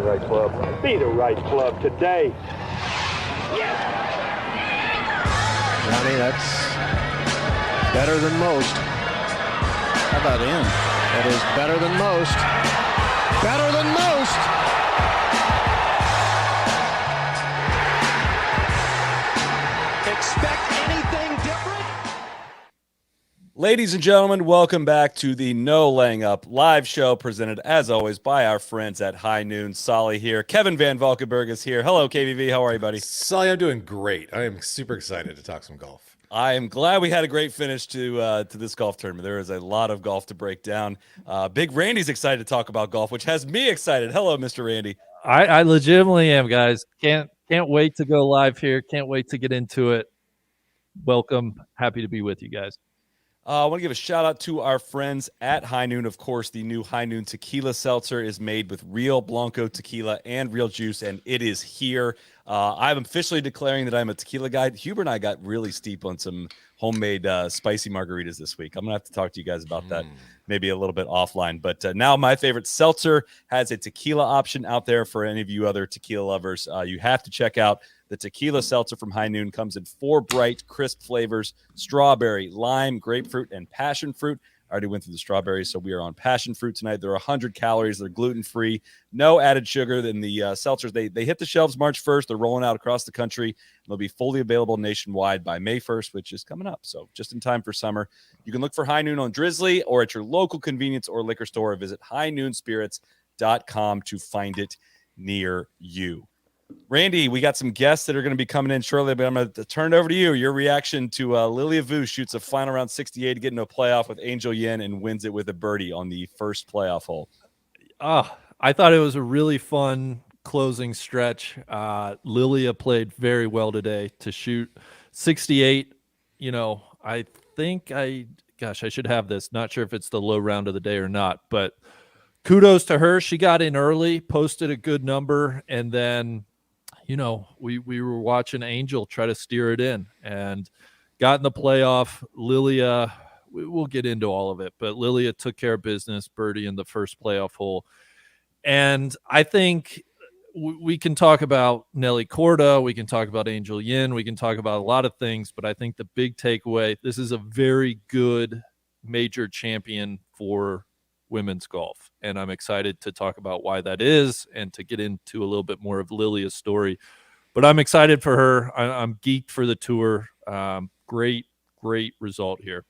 the right club. Be the right club today. Johnny, that's better than most. How about in? That is better than most. Better than most. Expect anything different? Ladies and gentlemen, welcome back to the No Laying Up live show presented, as always, by our friends at High Noon. Solly here. Kevin Van Valkenburg is here. Hello, KVV. How are you, buddy? Solly, I'm doing great. I am super excited to talk some golf. I am glad we had a great finish to this golf tournament. There is a lot of golf to break down. Big Randy's excited to talk about golf, which has me excited. Hello, Mr. Randy. I legitimately am, guys. Can't wait to go live here. Can't wait to get into it. Welcome. Happy to be with you guys. I want to give a shout out to our friends at High Noon. Of course, the new High Noon Tequila Seltzer is made with real Blanco tequila and real juice, and it is here. I'm officially declaring that I'm a tequila guy. Huber and I got really steep on some homemade spicy margaritas this week. I'm going to have to talk to you guys about that maybe a little bit offline. But now my favorite seltzer has a tequila option out there for any of you other tequila lovers. You have to check out the tequila seltzer from High Noon. Comes in 4 bright, crisp flavors: strawberry, lime, grapefruit, and passion fruit. I already went through the strawberries, so we are on passion fruit tonight. They're 100 calories. They're gluten-free, no added sugar. In the seltzers, they hit the shelves March 1st. They're rolling out across the country. They'll be fully available nationwide by May 1st, which is coming up. So just in time for summer. You can look for High Noon on Drizzly or at your local convenience or liquor store, or visit highnoonspirits.com to find it near you. Randy, we got some guests that are going to be coming in shortly, but I'm going to turn it over to you. Your reaction to Lilia Vu shoots a final round 68 to get into a playoff with Angel Yin and wins it with a birdie on the first playoff hole. I thought it was a really fun closing stretch. Lilia played very well today to shoot 68. You know, I think I should have this. Not sure if it's the low round of the day or not, but kudos to her. She got in early, posted a good number, and then you know, we were watching Angel try to steer it in and got in the playoff. Lilia, we'll get into all of it, but Lilia took care of business, birdie in the first playoff hole. And I think we can talk about Nelly Korda, we can talk about Angel Yin, we can talk about a lot of things, but I think the big takeaway, this is a very good major champion for women's golf, and I'm excited to talk about why that is and to get into a little bit more of Lilia's story. But I'm excited for her. I'm geeked for the tour. Great result here.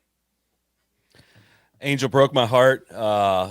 Angel broke my heart.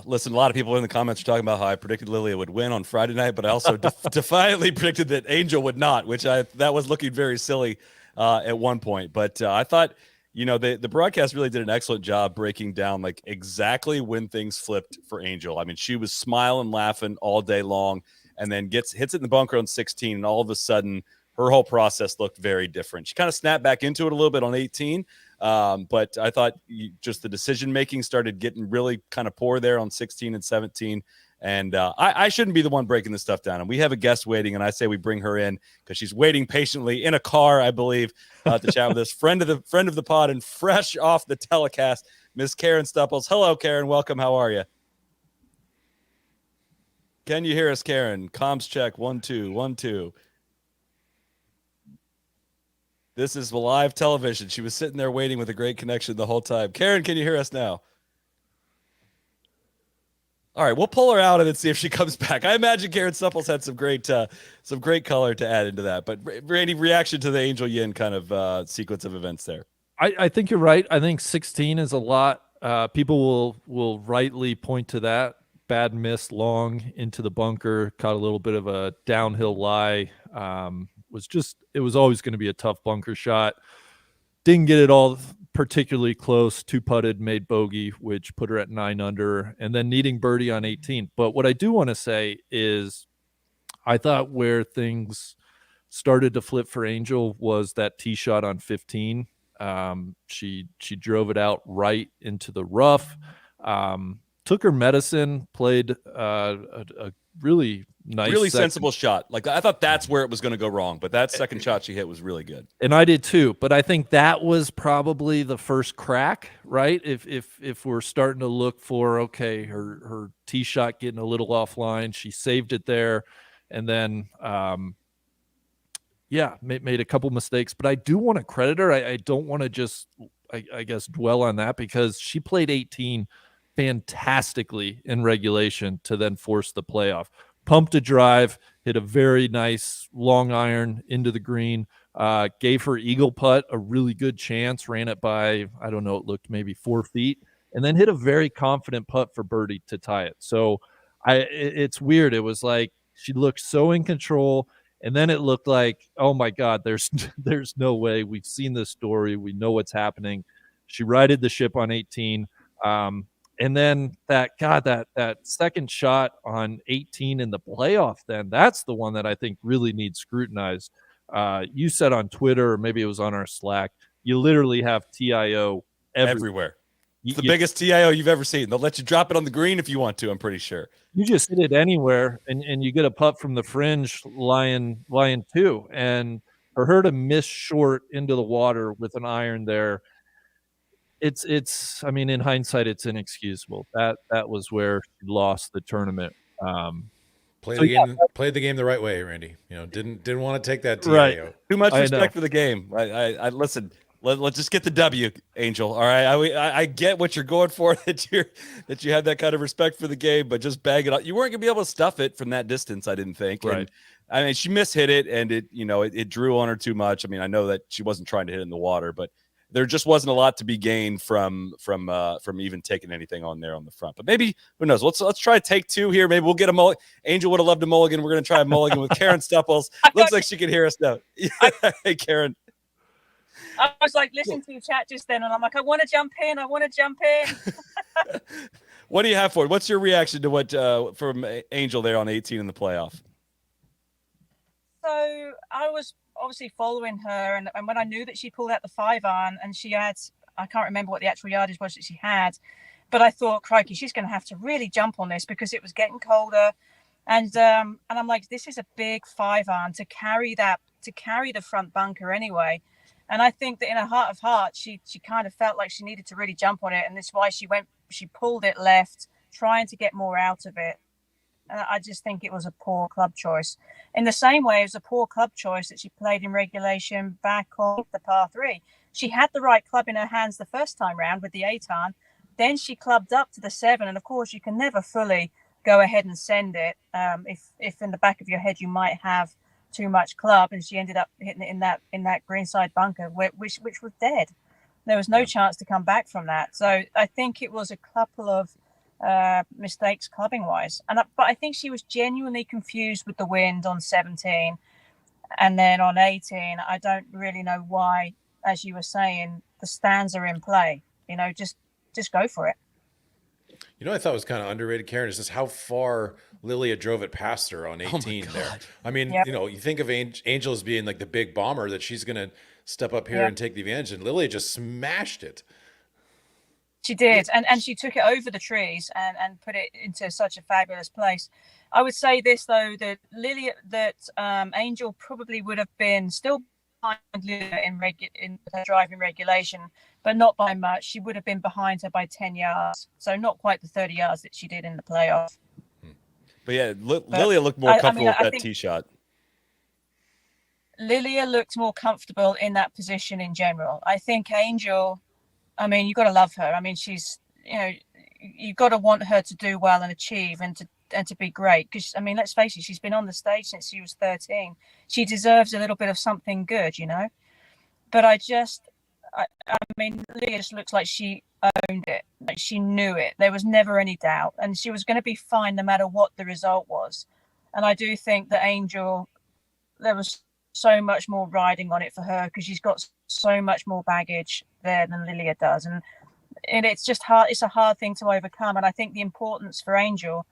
Listen, a lot of people in the comments are talking about how I predicted Lilia would win on Friday night, but I also defiantly predicted that Angel would not, which that was looking very silly at one point. But I thought, you know, the broadcast really did an excellent job breaking down like exactly when things flipped for Angel. I mean, she was smiling, laughing all day long, and then hits it in the bunker on 16, and all of a sudden her whole process looked very different. She kind of snapped back into it a little bit on 18, but I thought just the decision making started getting really kind of poor there on 16 and 17. And I shouldn't be the one breaking this stuff down. And we have a guest waiting, and I say we bring her in because she's waiting patiently in a car, I believe, to chat with us. Friend of the pod and fresh off the telecast, Miss Karen Stupples. Hello, Karen. Welcome. How are you? Can you hear us, Karen? Comms check. 1 2 1 2. This is live television. She was sitting there waiting with a great connection the whole time. Karen, can you hear us now? All right, we'll pull her out and then see if she comes back. I imagine Karen Stupples had some great color to add into that. But Randy, reaction to the Angel Yin kind of sequence of events there. I think you're right. I think 16 is a lot. People will rightly point to that. Bad miss long into the bunker, caught a little bit of a downhill lie. It was always going to be a tough bunker shot. Didn't get it all particularly close. 2-putted, made bogey, which put her at 9 under, and then needing birdie on 18. But what I do want to say is I thought where things started to flip for Angel was that tee shot on 15. She drove it out right into the rough. Took her medicine, played a really nice, really sensible shot. Like I thought that's where it was going to go wrong, but that second shot she hit was really good. And I did too. But I think that was probably the first crack, right? If we're starting to look for, okay, her tee shot getting a little offline, she saved it there. and then made a couple mistakes. But I do want to credit her. I don't want to just I guess dwell on that, because she played 18 fantastically in regulation to then force the playoff. Pumped a drive, hit a very nice long iron into the green, gave her eagle putt a really good chance, ran it by, I don't know, it looked maybe 4 feet, and then hit a very confident putt for birdie to tie it. So it's weird. It was like she looked so in control, and then it looked like, oh my God, there's no way. We've seen this story. We know what's happening. She righted the ship on 18. And then that second shot on 18 in the playoff, then that's the one that I think really needs scrutinized. You said on Twitter, or maybe it was on our Slack, you literally have TIO everywhere. It's the biggest TIO you've ever seen. They'll let you drop it on the green if you want to, I'm pretty sure. You just hit it anywhere, and you get a putt from the fringe lying 2. And for her to miss short into the water with an iron there, it's I mean, in hindsight, it's inexcusable. That was where she lost the tournament. Played the game the right way, Randy. Didn't want to take that TIO. Right. Too much respect for the game. I listen. Let's just get the W, Angel. All right, I get what you're going for, that you have that kind of respect for the game, but just bag it up. You weren't gonna be able to stuff it from that distance, I didn't think. Right. And, I mean, she mishit it, and it drew on her too much. I mean, I know that she wasn't trying to hit it in the water, but there just wasn't a lot to be gained from even taking anything on there on the front. But maybe, who knows? Let's try take 2 here. Maybe we'll get a mulligan. Angel would have loved a mulligan. We're gonna try a mulligan with Karen Stupples. Looks like she can hear us now. Hey, Karen. I was like listening to your chat just then, and I'm like, I want to jump in. What do you have for it? What's your reaction to what from Angel there on 18 in the playoff? So I was obviously following her, and when I knew that she pulled out the 5-iron, and she had, I can't remember what the actual yardage was that she had, but I thought, crikey, she's going to have to really jump on this, because it was getting colder, and I'm like, this is a big 5-iron to carry the front bunker anyway. And I think that in her heart of hearts, she kind of felt like she needed to really jump on it. And that's why she pulled it left, trying to get more out of it. And I just think it was a poor club choice. In the same way, it was a poor club choice that she played in regulation back on the par 3. She had the right club in her hands the first time round with the 8-iron. Then she clubbed up to the 7. And of course, you can never fully go ahead and send it. If in the back of your head, you might have too much club, and she ended up hitting it in that greenside bunker, which was dead. There was no chance to come back from that. So I think it was a couple of mistakes clubbing wise, but I think she was genuinely confused with the wind on 17, and then on 18, I don't really know why. As you were saying, the stands are in play. Just go for it. I thought was kind of underrated, Karen, is just how far Lilia drove it past her on 18 there. I mean, Yep. you think of Angel as being like the big bomber, that she's going to step up here and take the advantage, and Lilia just smashed it. She did, and she took it over the trees and put it into such a fabulous place. I would say this, though, that Angel probably would have been still behind Lilia in her driving regulation, but not by much. She would have been behind her by 10 yards, so not quite the 30 yards that she did in the playoff. But yeah, Lilia looked more comfortable with that tee shot. Lilia looked more comfortable in that position in general. I think Angel, I mean, you got to love her. I mean, she's, you got to want her to do well and achieve and to be great. Because, I mean, let's face it, she's been on the stage since she was 13. She deserves a little bit of something good, But I mean, Lilia just looks like she owned it. Like she knew it. There was never any doubt. And she was going to be fine no matter what the result was. And I do think that Angel, there was so much more riding on it for her, because she's got so much more baggage there than Lilia does. And it's just hard. It's a hard thing to overcome. And I think the importance for Angel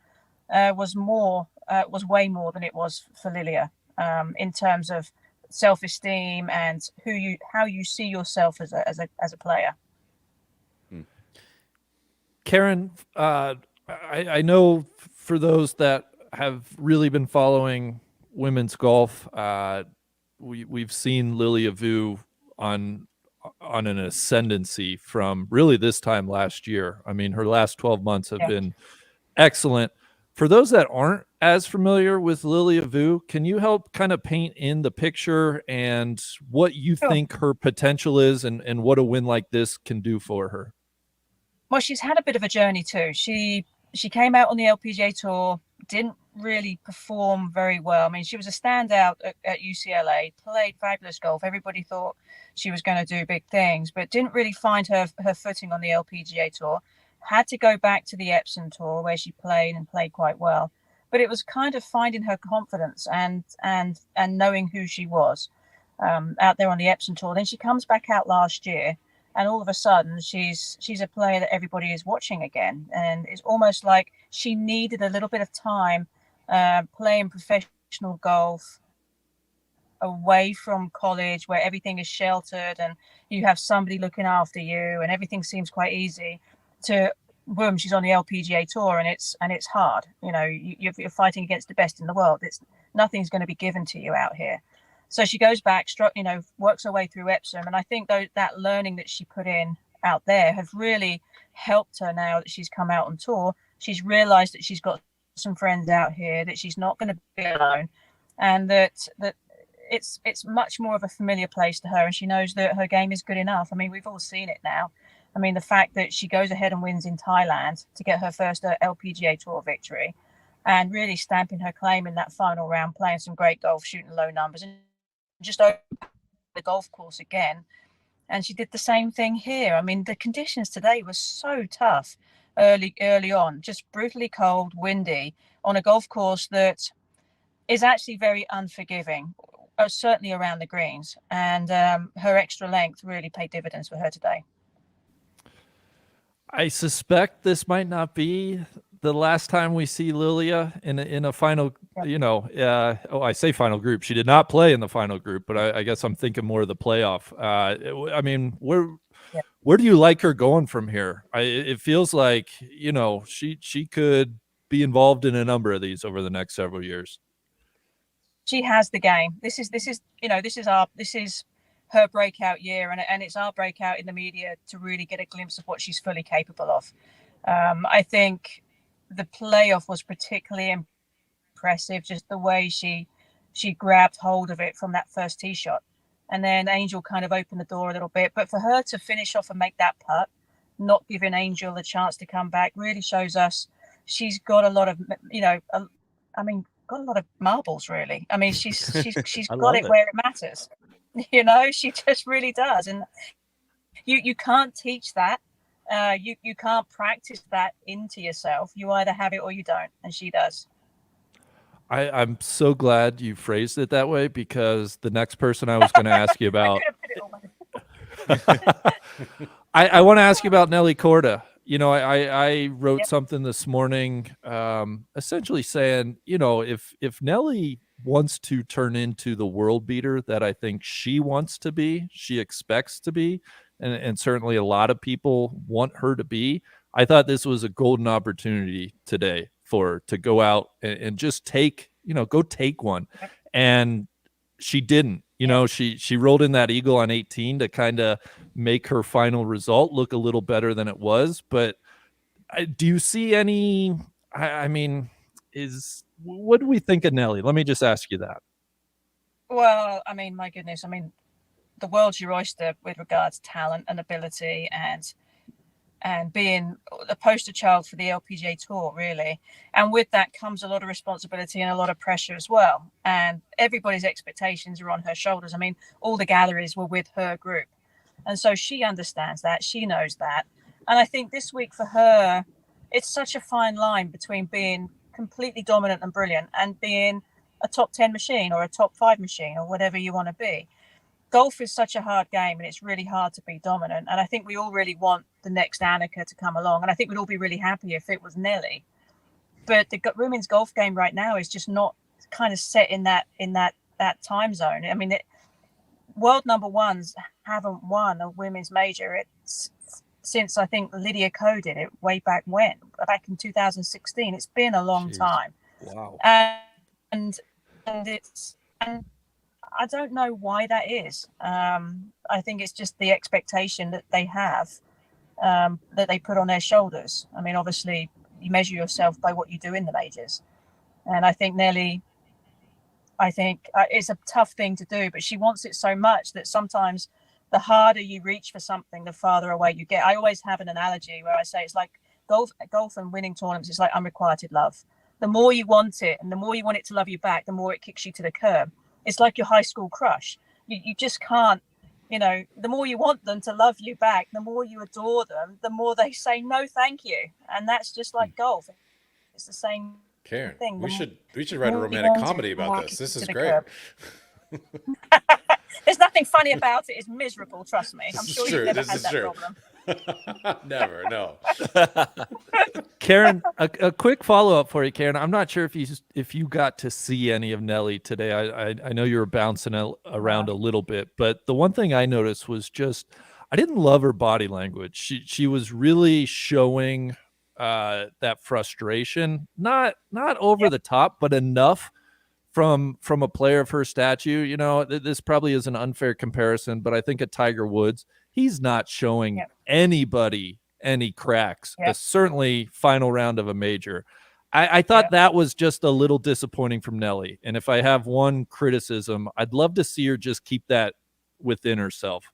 was way more than it was for Lilia, in terms of self-esteem and how you see yourself as a player. Karen, I know for those that have really been following women's golf, we've seen Lilia Vu on an ascendancy from really this time last year. I mean, her last 12 months have been excellent. For those that aren't as familiar with Lilia Vu, can you help kind of paint in the picture and what you Sure. think her potential is and what a win like this can do for her? Well, she's had a bit of a journey too. She came out on the LPGA tour, didn't really perform very well. I mean, she was a standout at UCLA, played fabulous golf. Everybody thought she was going to do big things, but didn't really find her footing on the LPGA tour. Had to go back to the Epsom tour where she played quite well. But it was kind of finding her confidence and knowing who she was out there on the Epsom tour. Then she comes back out last year, and all of a sudden she's a player that everybody is watching again. And it's almost like she needed a little bit of time playing professional golf away from college where everything is sheltered and you have somebody looking after you and everything seems quite easy, to boom, she's on the LPGA tour and it's hard. You know, you're fighting against the best in the world. Nothing's going to be given to you out here. So she goes back, works her way through Epsom. And I think that learning that she put in out there have really helped her now that she's come out on tour. She's realized that she's got some friends out here, that she's not going to be alone, and that it's much more of a familiar place to her. And she knows that her game is good enough. I mean, we've all seen it now. I mean, the fact that she goes ahead and wins in Thailand to get her first LPGA Tour victory and really stamping her claim in that final round, playing some great golf, shooting low numbers, and just over the golf course again. And she did the same thing here. I mean, the conditions today were so tough early on, just brutally cold, windy, on a golf course that is actually very unforgiving, certainly around the greens. And her extra length really paid dividends for her today. I suspect this might not be the last time we see Lilia in a final, I say final group. She did not play in the final group, but I guess I'm thinking more of the playoff. I mean, where do you like her going from here? It feels like, she could be involved in a number of these over the next several years. She has the game. This is her breakout year, and it's our breakout in the media to really get a glimpse of what she's fully capable of. I think the playoff was particularly impressive, just the way she grabbed hold of it from that first tee shot. And then Angel kind of opened the door a little bit. But for her to finish off and make that putt, not giving Angel a chance to come back, really shows us she's got a lot of, got a lot of marbles, really. I mean, she's got it where it matters. She just really does. And you can't teach that. You can't practice that into yourself. You either have it or you don't. And she does. I'm so glad you phrased it that way, because the next person I was going to ask you about, I want to ask you about Nelly Korda. I wrote something this morning, essentially saying, if Nelly wants to turn into the world beater that I think she wants to be, she expects to be, and certainly a lot of people want her to be, I thought this was a golden opportunity today for her to go out and just take one. And she didn't. She rolled in that eagle on 18 to kind of make her final result look a little better than it was. But do you see any, what do we think of Nelly? Let me just ask you that. Well, my goodness. The world's your oyster with regards to talent and ability and being a poster child for the LPGA Tour, really. And with that comes a lot of responsibility and a lot of pressure as well. And everybody's expectations are on her shoulders. All the galleries were with her group. And so she understands that. She knows that. And I think this week for her, it's such a fine line between being completely dominant and brilliant and being a top 10 machine or a top 5 machine or whatever you want to be. Golf is such a hard game, and it's really hard to be dominant. And I think we all really want the next Annika to come along. And I think we'd all be really happy if it was Nelly. But the women's golf game right now is just not kind of set in that time zone. World number ones haven't won a women's major since I think Lydia Ko did it way back in 2016. It's been a long time. Wow. And I don't know why that is. I think it's just the expectation that they have, that they put on their shoulders. Obviously, you measure yourself by what you do in the majors. And I think Nelly, it's a tough thing to do, but she wants it so much that sometimes the harder you reach for something, the farther away you get. I always have an analogy where I say it's like golf and winning tournaments. It's like unrequited love. The more you want it and the more you want it to love you back, the more it kicks you to the curb. It's like your high school crush. You just can't, the more you want them to love you back, the more you adore them, the more they say, no, thank you. And that's just like golf. It's the same Karen, thing. we should write a romantic comedy about this. This is great. There's nothing funny about it. It's miserable, trust me. I'm sure you've never had that problem. Never, no. Karen, a quick follow-up for you, Karen. I'm not sure if you got to see any of Nelly today. I know you were bouncing around a little bit, but the one thing I noticed was just I didn't love her body language. She was really showing that frustration, not over the top, but enough from a player of her stature. This probably is an unfair comparison, but I think at Tiger Woods, he's not showing anybody any cracks. Certainly final round of a major. I thought that was just a little disappointing from Nelly. And if I have one criticism, I'd love to see her just keep that within herself.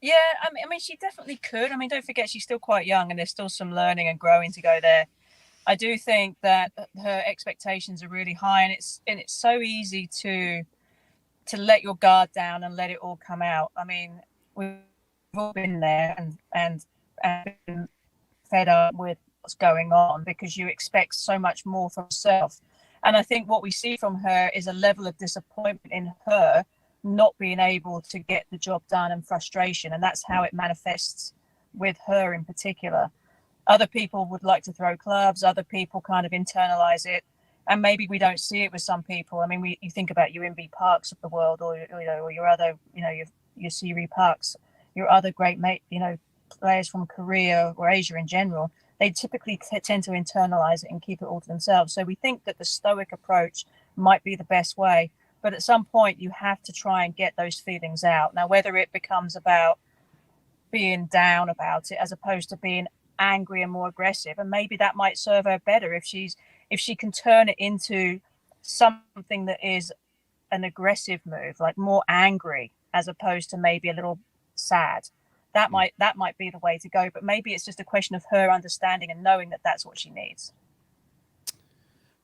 Yeah, I mean, she definitely could. I mean, don't forget, she's still quite young and there's still some learning and growing to go there. I do think that her expectations are really high, and it's so easy to let your guard down and let it all come out. I mean, we've all been there and been fed up with what's going on because you expect so much more from yourself. And I think what we see from her is a level of disappointment in her not being able to get the job done and frustration. And that's how it manifests with her in particular. Other people would like to throw clubs. Other people kind of internalize it. And maybe we don't see it with some people. I mean, you think about your MB Parks of the world or your other, your Siri Parks, your other great players from Korea or Asia in general. They typically tend to internalize it and keep it all to themselves. So we think that the stoic approach might be the best way. But at some point, you have to try and get those feelings out. Now, whether it becomes about being down about it as opposed to being angry and more aggressive, and maybe that might serve her better if she can turn it into something that is an aggressive move, like more angry as opposed to maybe a little sad. That might be the way to go. But maybe it's just a question of her understanding and knowing that that's what she needs.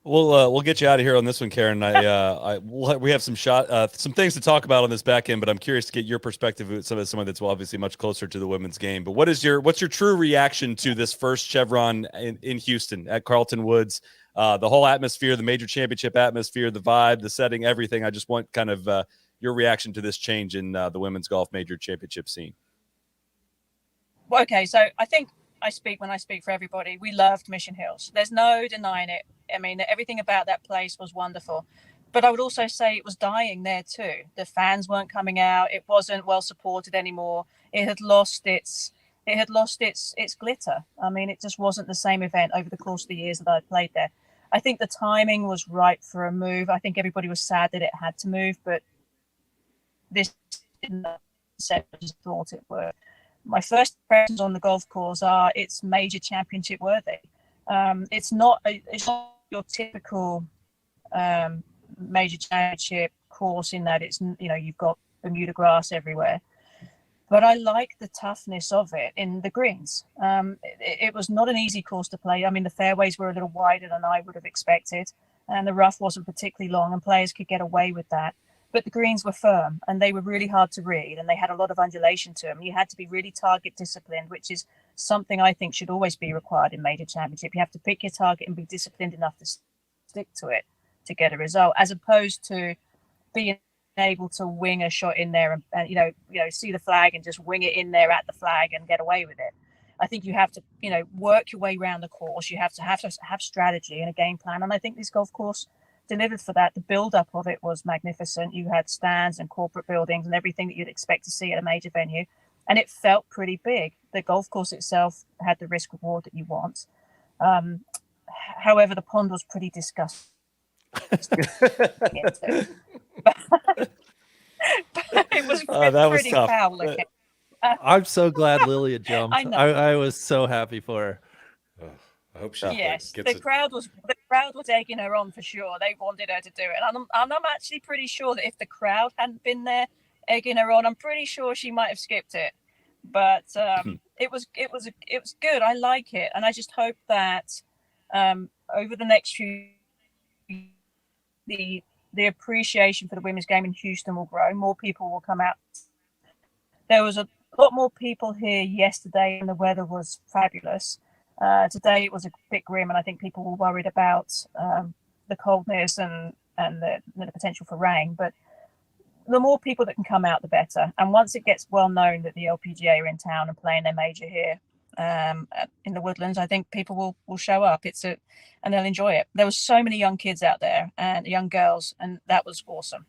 We'll get you out of here on this one, Karen. We have some things to talk about on this back end, but I'm curious to get your perspective with someone that's obviously much closer to the women's game. But what's your true reaction to this first Chevron in Houston at Carlton Woods? The whole atmosphere, the major championship atmosphere, the vibe, the setting, everything. I just want kind of your reaction to this change in the women's golf major championship scene. Well, okay, so I think when I speak for everybody, we loved Mission Hills. There's no denying it. I mean, everything about that place was wonderful. But I would also say it was dying there too. The fans weren't coming out. It wasn't well supported anymore. It had lost its glitter. I mean, it just wasn't the same event over the course of the years that I played there. I think the timing was right for a move. I think everybody was sad that it had to move, but this didn't set as I thought it would. My first impressions on the golf course are it's major championship worthy. It's not your typical major championship course in that it's, you've got Bermuda grass everywhere. But I like the toughness of it in the greens. It was not an easy course to play. I mean, the fairways were a little wider than I would have expected, and the rough wasn't particularly long, and players could get away with that. But the greens were firm and they were really hard to read, and they had a lot of undulation to them. You had to be really target disciplined, which is something I think should always be required in major championship. You have to pick your target and be disciplined enough to stick to it to get a result, as opposed to being able to wing a shot in there and see the flag and just wing it in there at the flag and get away with it. I think you have to, work your way around the course. You have to have strategy and a game plan. And I think this golf course delivered for that. The build-up of it was magnificent. You had stands and corporate buildings and everything that you'd expect to see at a major venue, and it felt pretty big. The golf course itself had the risk reward that you want. However, the pond was pretty disgusting. But it was pretty foul looking. I'm so glad Lilia jumped. I was so happy for her. I hope she Yes, gets the crowd was egging her on for sure. They wanted her to do it, and I'm actually pretty sure that if the crowd hadn't been there egging her on, I'm pretty sure she might have skipped it. But it was good. I like it, and I just hope that over the next few the appreciation for the women's game in Houston will grow. More people will come out. There was a lot more people here yesterday, and the weather was fabulous. Today it was a bit grim, and I think people were worried about the coldness and the potential for rain. But the more people that can come out, the better. And once it gets well known that the LPGA are in town and playing their major here in the Woodlands, I think people will show up. And they'll enjoy it. There were so many young kids out there and young girls, and that was awesome.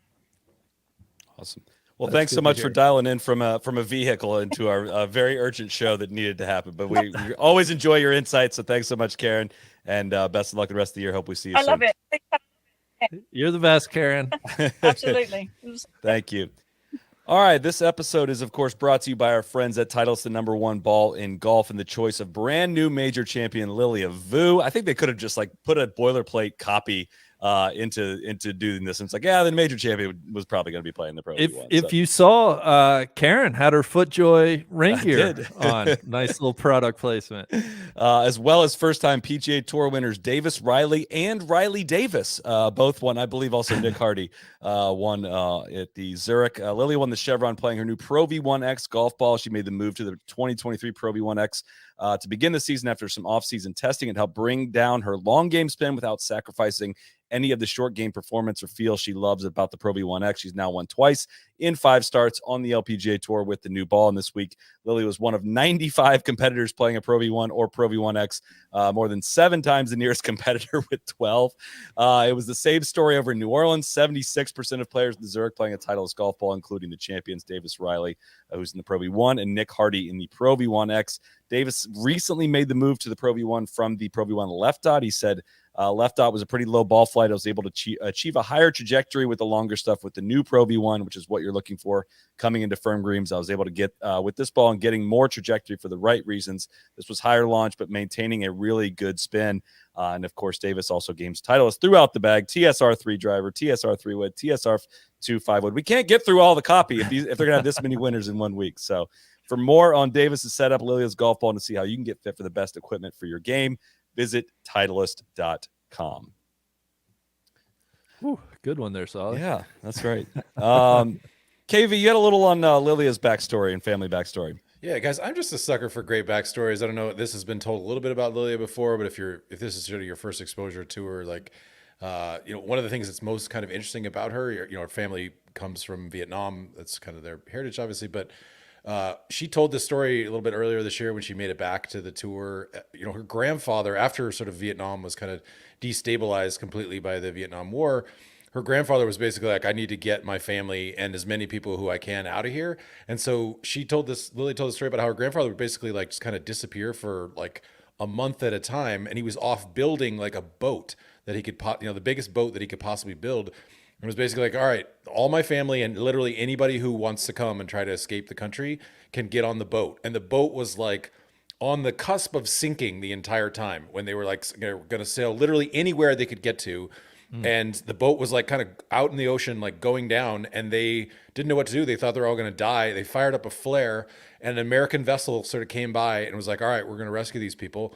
Awesome. Well, thanks so much for dialing in from a vehicle into our very urgent show that needed to happen. But we always enjoy your insights. So thanks so much, Karen, and best of luck the rest of the year. Hope we see you soon. I love it. You're the best, Karen. Absolutely. Thank you. All right. This episode is, of course, brought to you by our friends at Titleist, the #1 ball in golf, and the choice of brand new major champion Lilia Vu. I think they could have just put a boilerplate copy into doing this. And it's the major champion was probably going to be playing the Pro V1. If you saw, Karen had her FootJoy ring gear on. Nice little product placement. As well as first-time PGA Tour winners Davis Riley and Riley Davis both won. I believe also Nick Hardy won at the Zurich. Lily won the Chevron playing her new Pro V1X golf ball. She made the move to the 2023 Pro V1X to begin the season after some off-season testing and help bring down her long game spin without sacrificing any of the short game performance or feel she loves about the Pro V1X. She's now won twice in 5 starts on the LPGA Tour with the new ball. And this week, Lily was one of 95 competitors playing a Pro V1 or Pro V1X, more than 7 times the nearest competitor with 12. It was the same story over in New Orleans. 76% of players in the Zurich playing a Titleist golf ball, including the champions Davis Riley, who's in the Pro V1, and Nick Hardy in the Pro V1X. Davis recently made the move to the Pro V1 from the Pro V1 left dot. He said, left dot was a pretty low ball flight. I was able to achieve a higher trajectory with the longer stuff with the new Pro V1, which is what you're looking for coming into firm greens. I was able to get with this ball and getting more trajectory for the right reasons. This was higher launch, but maintaining a really good spin. And of course, Davis also games Titleist throughout the bag. TSR 3 driver, TSR 3 wood, TSR 2 5 wood. We can't get through all the copy if they're going to have this many winners in 1 week. So for more on Davis's setup, Lilia's golf ball, and to see how you can get fit for the best equipment for your game, visit Titleist.com. Ooh, good one there, Solid. Yeah, that's right. KV, you had a little on Lilia's backstory and family backstory. Yeah, guys, I'm just a sucker for great backstories. I don't know, this has been told a little bit about Lilia before, but if this is sort of your first exposure to her, one of the things that's most kind of interesting about her, her family comes from Vietnam. That's kind of their heritage, obviously, but she told this story a little bit earlier this year when she made it back to the tour. Her grandfather, after sort of Vietnam was kind of destabilized completely by the Vietnam War, her grandfather was basically like, I need to get my family and as many people who I can out of here. And so Lily told the story about how her grandfather would basically just kind of disappear for a month at a time. And he was off building a boat that he could, the biggest boat that he could possibly build. It was basically all right, all my family and literally anybody who wants to come and try to escape the country can get on the boat. And the boat was on the cusp of sinking the entire time when they were going to sail literally anywhere they could get to. And the boat was kind of out in the ocean, going down, and they didn't know what to do. They thought they were all going to die. They fired up a flare, and an American vessel sort of came by and was like, all right, we're going to rescue these people,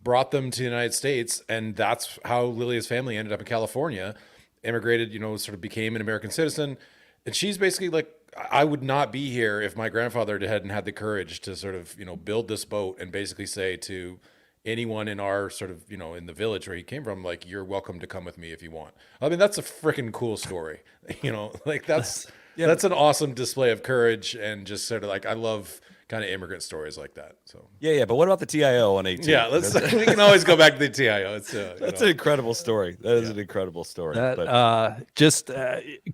brought them to the United States. And that's how Lilia's family ended up in California, immigrated, sort of became an American citizen. And she's basically I would not be here if my grandfather hadn't had the courage to sort of, build this boat and basically say to anyone in our sort of, in the village where he came from, you're welcome to come with me if you want. I mean, that's a freaking cool story, that's an awesome display of courage and just sort of I love kind of immigrant stories like that. So yeah. But what about the TIO on 18? Yeah, we can always go back to the TIO. It's that's an incredible story. That is an incredible story.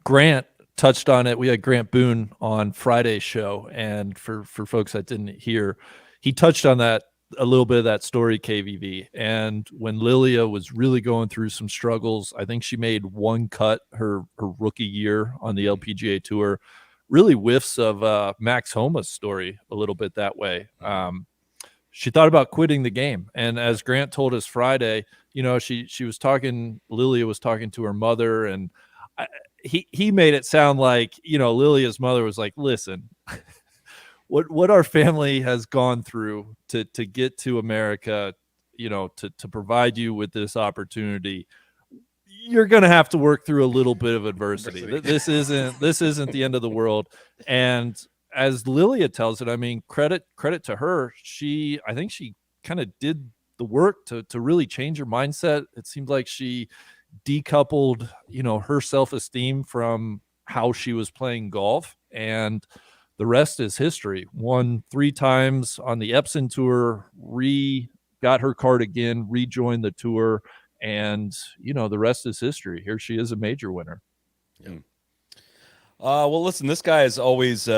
Grant touched on it. We had Grant Boone on Friday's show, and for folks that didn't hear, he touched on that a little bit of that story, KVV. And when Lilia was really going through some struggles, I think she made one cut her rookie year on the LPGA Tour. Really whiffs of Max Homa's story a little bit that way. she thought about quitting the game. And as Grant told us Friday, she was talking, Lilia was talking to her mother, and he made it sound like, Lilia's mother was like, listen, what our family has gone through to get to America, to provide you with this opportunity, you're going to have to work through a little bit of adversity. This isn't the end of the world. And as Lilia tells it, I mean, credit to her. I think she kind of did the work to really change her mindset. It seemed like she decoupled, her self-esteem from how she was playing golf, and the rest is history. Won 3 times on the Epson Tour, got her card again, rejoined the tour, and the rest is history. Here she is, a major winner. Yeah. Well, listen, this guy is always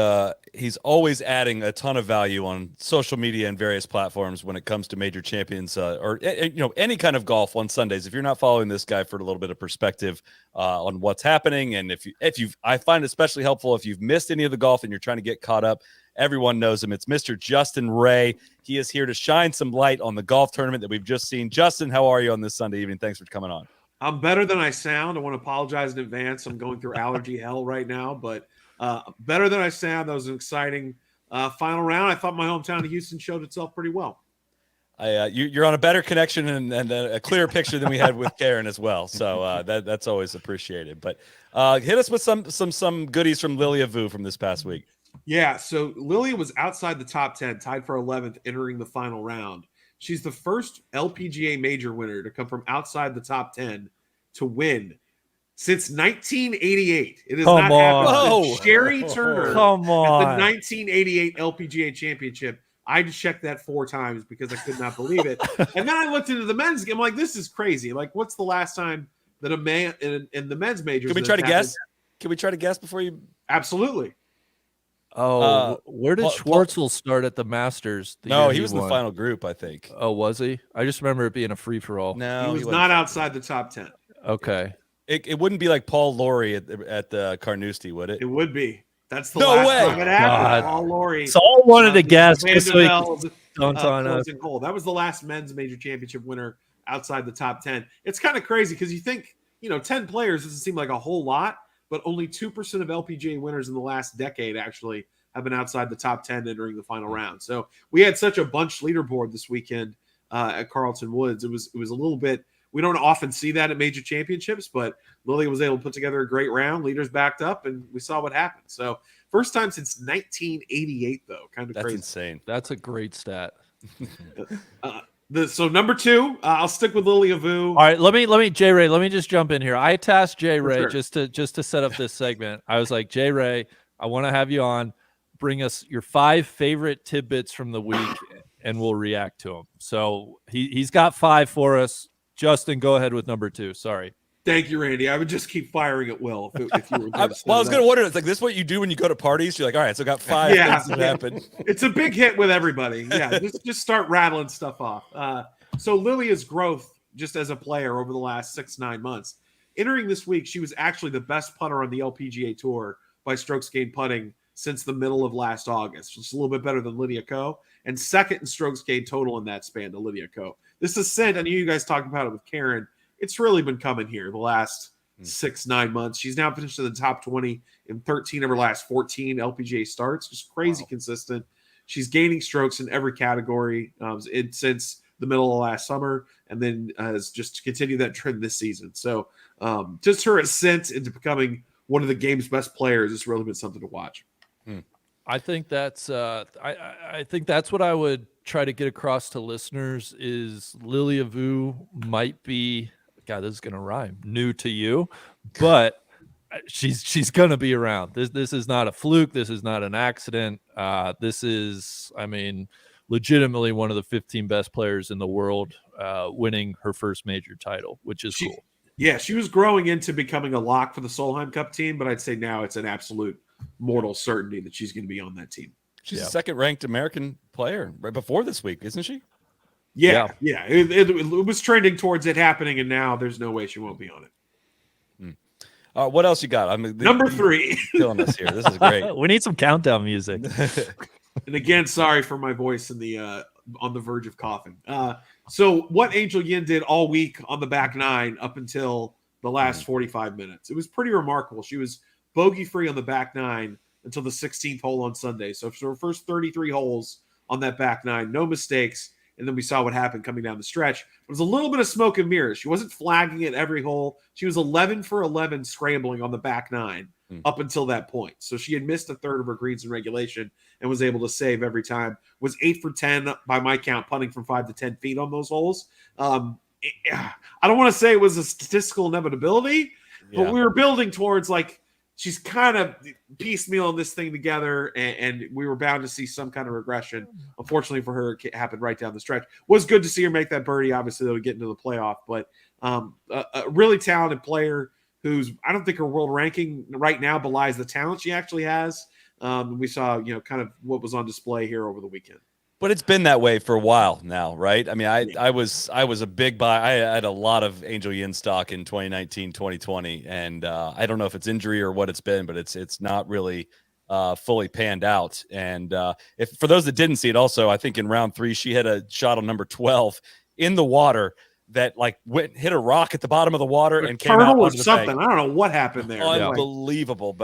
he's always adding a ton of value on social media and various platforms when it comes to major champions or any kind of golf on Sundays. If you're not following this guy for a little bit of perspective on what's happening, and I find it especially helpful if you've missed any of the golf and you're trying to get caught up. Everyone knows him. It's Mr. Justin Ray. He is here to shine some light on the golf tournament that we've just seen. Justin, how are you on this Sunday evening? Thanks for coming on. I'm better than I sound. I want to apologize in advance. I'm going through allergy hell right now, but better than I sound. That was an exciting final round. I thought my hometown of Houston showed itself pretty well. You're on a better connection and a clearer picture than we had with Karen as well. So that's always appreciated. But hit us with some goodies from Lilia Vu from this past week. Yeah, so Lilia was outside the top 10, tied for 11th, entering the final round. She's the first LPGA major winner to come from outside the top 10 to win since 1988. It has not happened since Sherry Turner at the 1988 LPGA Championship. I just checked that 4 times because I could not believe it. And then I looked into the men's game. I'm like, this is crazy. Like, what's the last time that a man in the men's majors? Can we try to guess? Can we try to guess before you? Absolutely. Where did Schwartzel start at the Masters? No, he was in the final group, I think. Oh, was he? I just remember it being a free-for-all. No, he was not outside the top 10. Okay. It wouldn't be like Paul Laurie at the Carnoustie, would it? It would be. That's the no last way. time it happened. Paul Laurie. So I wanted to guess. That was the last men's major championship winner outside the top 10. It's kind of crazy because you think, 10 players doesn't seem like a whole lot, but only 2% of LPGA winners in the last decade actually have been outside the top 10 entering the final round. So we had such a bunch leaderboard this weekend at Carlton Woods. It was a little bit, we don't often see that at major championships, but Lilia was able to put together a great round. Leaders backed up, and we saw what happened. So first time since 1988, though. Kind of That's crazy. Insane. That's a great stat. So number 2, I'll stick with Lilia Vu. All right, let me Jay Ray, let me just jump in here. I tasked Jay Ray sure. just to set up this segment. I was like, Jay Ray, I want to have you on. Bring us your 5 favorite tidbits from the week, and we'll react to them. So he's got 5 for us. Justin, go ahead with number 2. Sorry. Thank you, Randy. I would just keep firing at will if you were. I was going to wonder. It's like this: what you do when you go to parties? You're like, all right, so I got 5 things that happen. It's a big hit with everybody. Yeah, just start rattling stuff off. So Lilia's growth just as a player over the last 6-9 months. Entering this week, she was actually the best putter on the LPGA Tour by strokes gained putting since the middle of last August. Just a little bit better than Lydia Ko, and second in strokes gained total in that span to Lydia Ko. This ascent, I knew you guys talked about it with Karen. It's really been coming here the last 6-9 months. She's now finished in the top 20 in 13 of her last 14 LPGA starts. Just crazy consistent. She's gaining strokes in every category since the middle of last summer, and then has just continued that trend this season. So just her ascent into becoming one of the game's best players has really been something to watch. I think that's I think that's what I would try to get across to listeners is Lilia Vu might be, God, this is gonna rhyme, new to you, but she's gonna be around. This is not a fluke. This is not an accident. This is, I mean, legitimately one of the 15 best players in the world, winning her first major title, which is cool. Yeah, she was growing into becoming a lock for the Solheim Cup team, but I'd say now it's an absolute mortal certainty that she's going to be on that team. She's a second-ranked American player right before this week, isn't she? Yeah. It was trending towards it happening, and now there's no way she won't be on it. What else you got? I mean, number 3. Killing us here. This is great. We need some countdown music. And again, sorry for my voice in the on the verge of coughing. So what Angel Yin did all week on the back nine up until the last 45 minutes, it was pretty remarkable. She was bogey free on the back nine until the 16th hole on Sunday. So for her first 33 holes on that back nine, no mistakes. And then we saw what happened coming down the stretch. It was a little bit of smoke and mirrors. She wasn't flagging at every hole. She was 11 for 11 scrambling on the back nine up until that point. So she had missed a third of her greens in regulation and was able to save every time. Was 8 for 10 by my count, putting from 5 to 10 feet on those holes. I don't want to say it was a statistical inevitability, but we were building towards like she's kind of piecemealing this thing together, and we were bound to see some kind of regression. Unfortunately for her, it happened right down the stretch. Was good to see her make that birdie. Obviously, they'll get into the playoff, but a really talented player who's, I don't think her world ranking right now belies the talent she actually has. We saw, kind of what was on display here over the weekend. But it's been that way for a while now, right? I mean, I was a big buy. I had a lot of Angel Yin stock in 2019, 2020, and I don't know if it's injury or what it's been, but it's not really fully panned out. And if for those that didn't see it, also I think in round 3 she had a shot on number 12 in the water that like hit a rock at the bottom of the water and came out or onto the something. bank. I don't know what happened there. Unbelievable,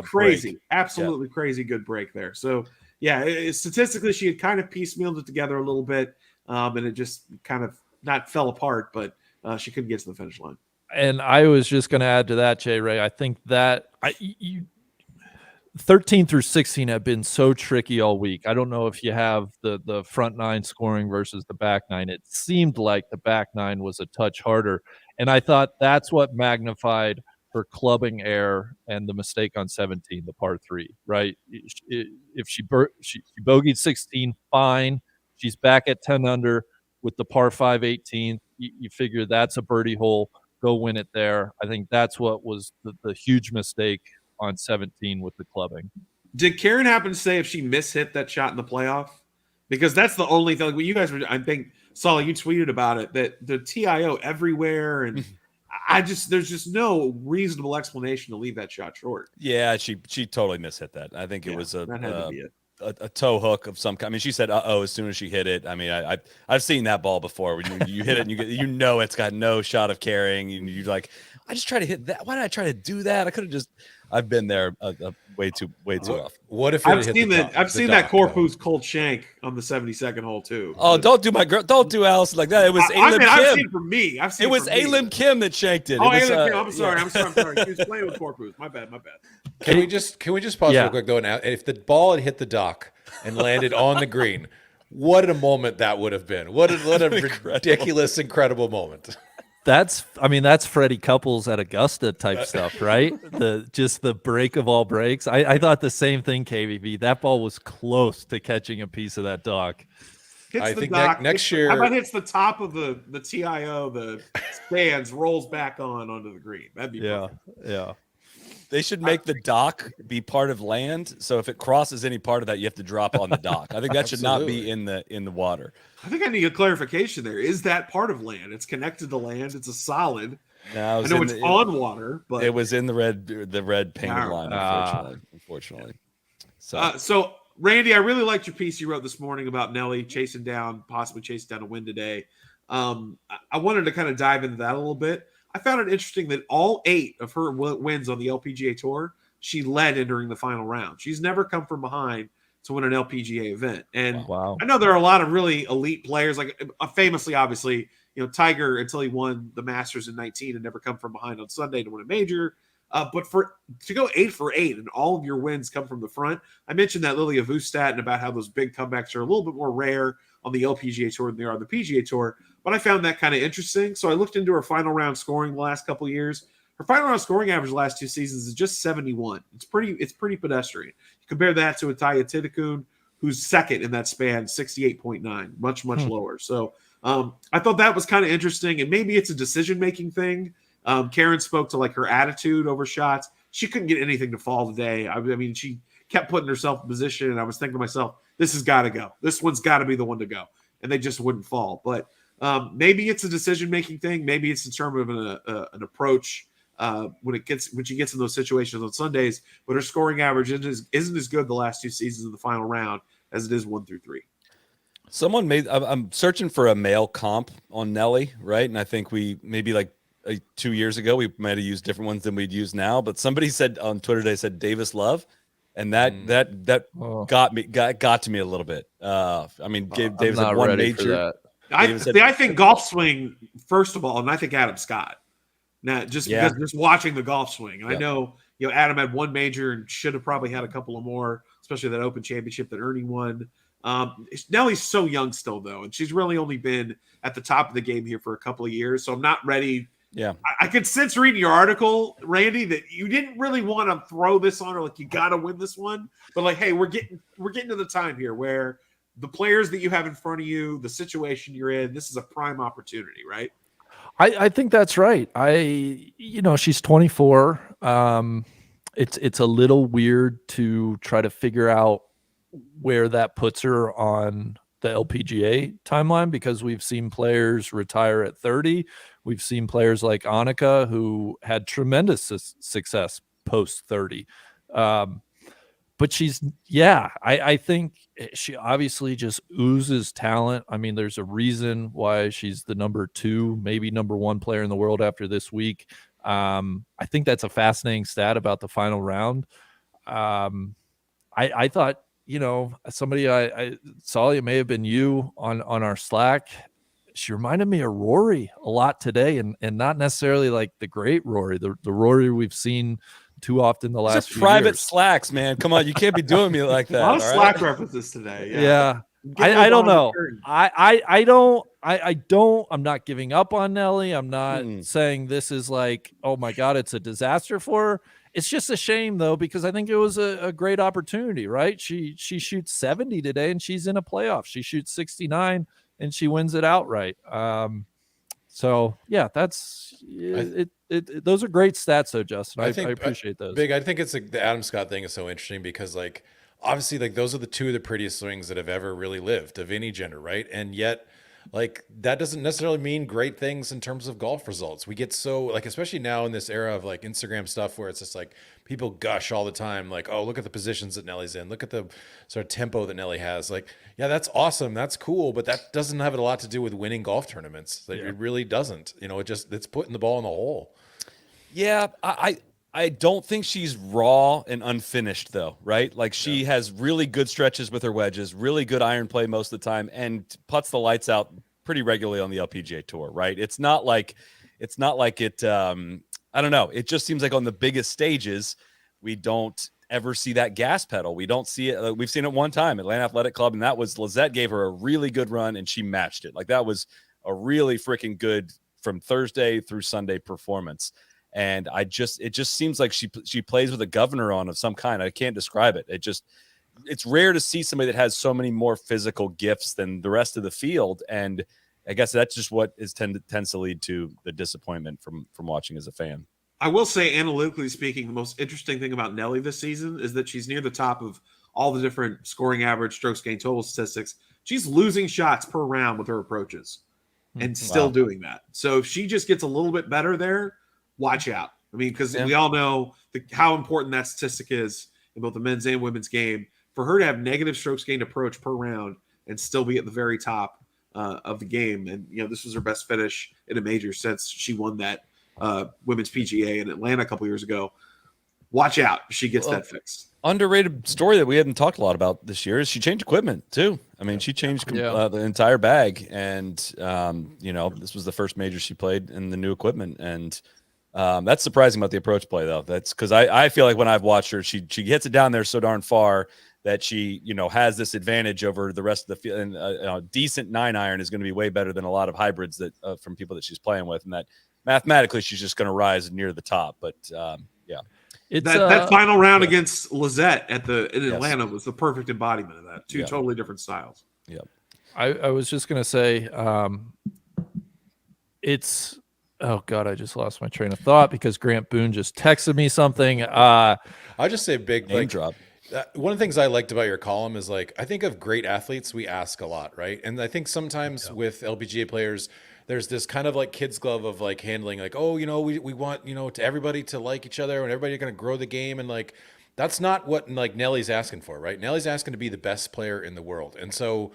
crazy, break. Absolutely crazy good break there. So. Yeah, statistically, she had kind of piecemealed it together a little bit, and it just kind of not fell apart, but she couldn't get to the finish line. And I was just going to add to that, Jay Ray. I think that 13 through 16 have been so tricky all week. I don't know if you have the front nine scoring versus the back nine. It seemed like the back nine was a touch harder, and I thought that's what magnified her clubbing error and the mistake on 17, the par 3, right? If she bogeyed 16, fine. She's back at 10 under with the par 5 18. You figure that's a birdie hole. Go win it there. I think that's what was the huge mistake on 17 with the clubbing. Did Karen happen to say if she mishit that shot in the playoff? Because that's the only thing. You guys were, I think, Solly, you tweeted about it, that the TIO everywhere and – there's just no reasonable explanation to leave that shot short. Yeah, she totally mishit that. I think it was that had to be it. A toe hook of some kind. I mean, she said "uh-oh" as soon as she hit it. I mean, I've seen that ball before. When you hit it, and it's got no shot of carrying. And you're like, I just tried to hit that. Why did I try to do that? I could have just. I've been there way too often. What if I've seen that Corpus cold shank on the 72nd hole too? Oh, don't do Allison like that. It was Alim Kim. I've seen from me. It was Alim Kim that shanked it. Oh, Alim Kim. I'm sorry. She was playing with Corpus. My bad. Can we just pause real quick though? Now, if the ball had hit the dock and landed on the green, what a moment that would have been! What a ridiculous, incredible moment. That's Freddie Couples at Augusta type stuff, right? The break of all breaks. I thought the same thing, KVV. That ball was close to catching a piece of that dock. I think next year, how about hits the top of the TIO, the stands, rolls back onto the green. That'd be perfect. Yeah. They should make the dock be part of land. So if it crosses any part of that, you have to drop on the dock. I think that should not be in the water. I think I need a clarification there. Is that part of land? It's connected to land. It's a solid. No, I know it's on water, but it was in the red painted line, unfortunately. So Randy, I really liked your piece you wrote this morning about Nelly possibly chasing down a win today. I wanted to kind of dive into that a little bit. I found it interesting that all 8 of her wins on the LPGA Tour, she led entering the final round. She's never come from behind to win an LPGA event. And wow. I know there are a lot of really elite players, like famously, obviously, Tiger, until he won the Masters in 19, and never come from behind on Sunday to win a major. But to go 8 for 8 and all of your wins come from the front, I mentioned that Lilia Vu stat and about how those big comebacks are a little bit more rare on the LPGA Tour than they are on the PGA Tour. But I found that kind of interesting. So I looked into her final round scoring the last couple of years. Her final round scoring average the last 2 seasons is just 71. It's pretty pedestrian. You compare that to Ataya Titakun, who's second in that span, 68.9, much lower. So I thought that was kind of interesting, and maybe it's a decision-making thing. Karen spoke to like her attitude over shots. She couldn't get anything to fall today. I mean, she kept putting herself in position, and I was thinking to myself, this has got to go. This one's got to be the one to go, and they just wouldn't fall. But maybe it's a decision-making thing. Maybe it's in terms of an approach when she gets in those situations on Sundays. But her scoring average isn't as good the last 2 seasons of the final round as it is 1 through 3. Someone made. I'm searching for a male comp on Nelly, right? And I think we maybe like 2 years ago we might have used different ones than we'd use now. But somebody said on Twitter, they said Davis Love, and that Oh. got to me a little bit. I mean, I'm Davis not had one ready for major. that. I think golf swing, first of all, and I think Adam Scott. Now, just because just watching the golf swing, and I know Adam had one major and should have probably had a couple of more, especially that Open Championship that Ernie won. Nellie's so young still, though, and she's really only been at the top of the game here for a couple of years. So I'm not ready. Yeah, I could sense reading your article, Randy, that you didn't really want to throw this on her like you got to win this one, but like, hey, we're getting to the time here where the players that you have in front of you, the situation you're in, this is a prime opportunity, right? I think that's right. She's 24. It's a little weird to try to figure out where that puts her on the LPGA timeline, because we've seen players retire at 30. We've seen players like Annika who had tremendous success post 30. But I think she obviously just oozes talent. I mean, there's a reason why she's the number 2, maybe number 1 player in the world after this week. I think that's a fascinating stat about the final round. I thought, somebody I saw, it may have been you on our Slack. She reminded me of Rory a lot today, and not necessarily like the great Rory, the Rory we've seen too often the last few private years. Slacks, man. Come on, you can't be doing me like that. A lot of all Slack right? references today. Yeah. I don't know. I don't. I'm not giving up on Nelly. I'm not saying this is like, oh my God, it's a disaster for her. It's just a shame though, because I think it was a great opportunity, right? She shoots 70 today and she's in a playoff. She shoots 69 and she wins it outright. So yeah, that's it. Those are great stats though, Justin. I appreciate those. I think it's like the Adam Scott thing is so interesting because like obviously like those are the 2 of the prettiest swings that have ever really lived of any gender, right? And yet like that doesn't necessarily mean great things in terms of golf results. We get so like, especially now in this era of like Instagram stuff where it's just like people gush all the time, like, oh, look at the positions that Nelly's in, look at the sort of tempo that Nelly has. Like, yeah, that's awesome, that's cool, but that doesn't have a lot to do with winning golf tournaments. Like, it really doesn't. It's putting the ball in the hole. Yeah, I don't think she's raw and unfinished though, right? Like she has really good stretches with her wedges, really good iron play most of the time, and putts the lights out pretty regularly on the LPGA tour, right? It's not like it. I don't know. It just seems like on the biggest stages, we don't ever see that gas pedal. We don't see it. We've seen it one time, Atlanta Athletic Club, and that was Lizette gave her a really good run, and she matched it. Like that was a really freaking good from Thursday through Sunday performance. And it just seems like she plays with a governor on of some kind. I can't describe it. It's rare to see somebody that has so many more physical gifts than the rest of the field. And I guess that's just what tends to lead to the disappointment from watching as a fan. I will say, analytically speaking, the most interesting thing about Nelly this season is that she's near the top of all the different scoring average, strokes gained total statistics. She's losing shots per round with her approaches and still doing that. So if she just gets a little bit better there, watch out. I mean, because we all know how important that statistic is in both the men's and women's game. For her to have negative strokes gained approach per round and still be at the very top of the game. And, this was her best finish in a major since she won that women's PGA in Atlanta a couple years ago. Watch out. She gets that fixed. Underrated story that we hadn't talked a lot about this year is she changed equipment too. I mean, she changed the entire bag. And, this was the first major she played in the new equipment. And, that's surprising about the approach play though. That's because I feel like when I've watched her, she hits it down there so darn far that she, has this advantage over the rest of the field. And a decent 9-iron is going to be way better than a lot of hybrids that from people that she's playing with. And that mathematically, she's just going to rise near the top. But it's that final round against Lizette in Atlanta was the perfect embodiment of that. Two totally different styles. Yeah. I was just going to say, it's. Oh God, I just lost my train of thought because Grant Boone just texted me something. I'll just say big name drop. One of the things I liked about your column is like, I think of great athletes, we ask a lot, right? And I think sometimes with LPGA players, there's this kind of like kid's glove of like handling like, oh, we want, to everybody to like each other and everybody going to grow the game. And like, that's not what like Nelly's asking for, right? Nelly's asking to be the best player in the world. And so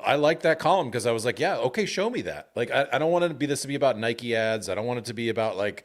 I like that column because I was like, yeah, okay, show me that. Like, I don't want to be about Nike ads. I don't want it to be about like,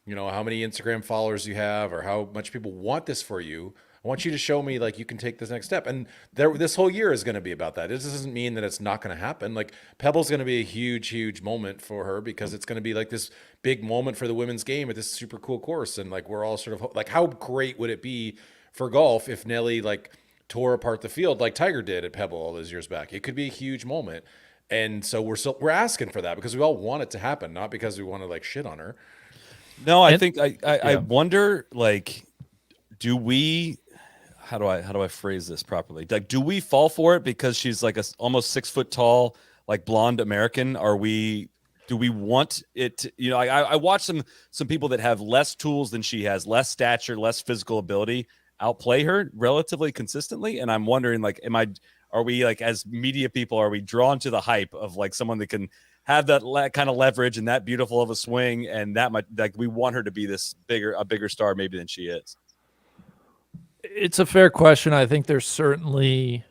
how many Instagram followers you have or how much people want this for you. I want you to show me like you can take this next step. And this whole year is going to be about that. This doesn't mean that it's not going to happen. Like Pebble's going to be a huge, huge moment for her because it's going to be like this big moment for the women's game at this super cool course. And like, we're all sort of like, how great would it be for golf if Nelly like tore apart the field like Tiger did at Pebble all those years back? It could be a huge moment. And so we're asking for that because we all want it to happen, not because we want to like shit on her. No, I think I wonder, like, how do I phrase this properly? Like, do we fall for it because she's like almost 6 foot tall, like blonde American? Do we want it to, I watch some people that have less tools than she has, less stature, less physical ability, outplay her relatively consistently. And I'm wondering, like, are we like, as media people, are we drawn to the hype of like someone that can have that kind of leverage and that beautiful of a swing, and that might, like, we want her to be a bigger star maybe than she is? It's a fair question. I think there's certainly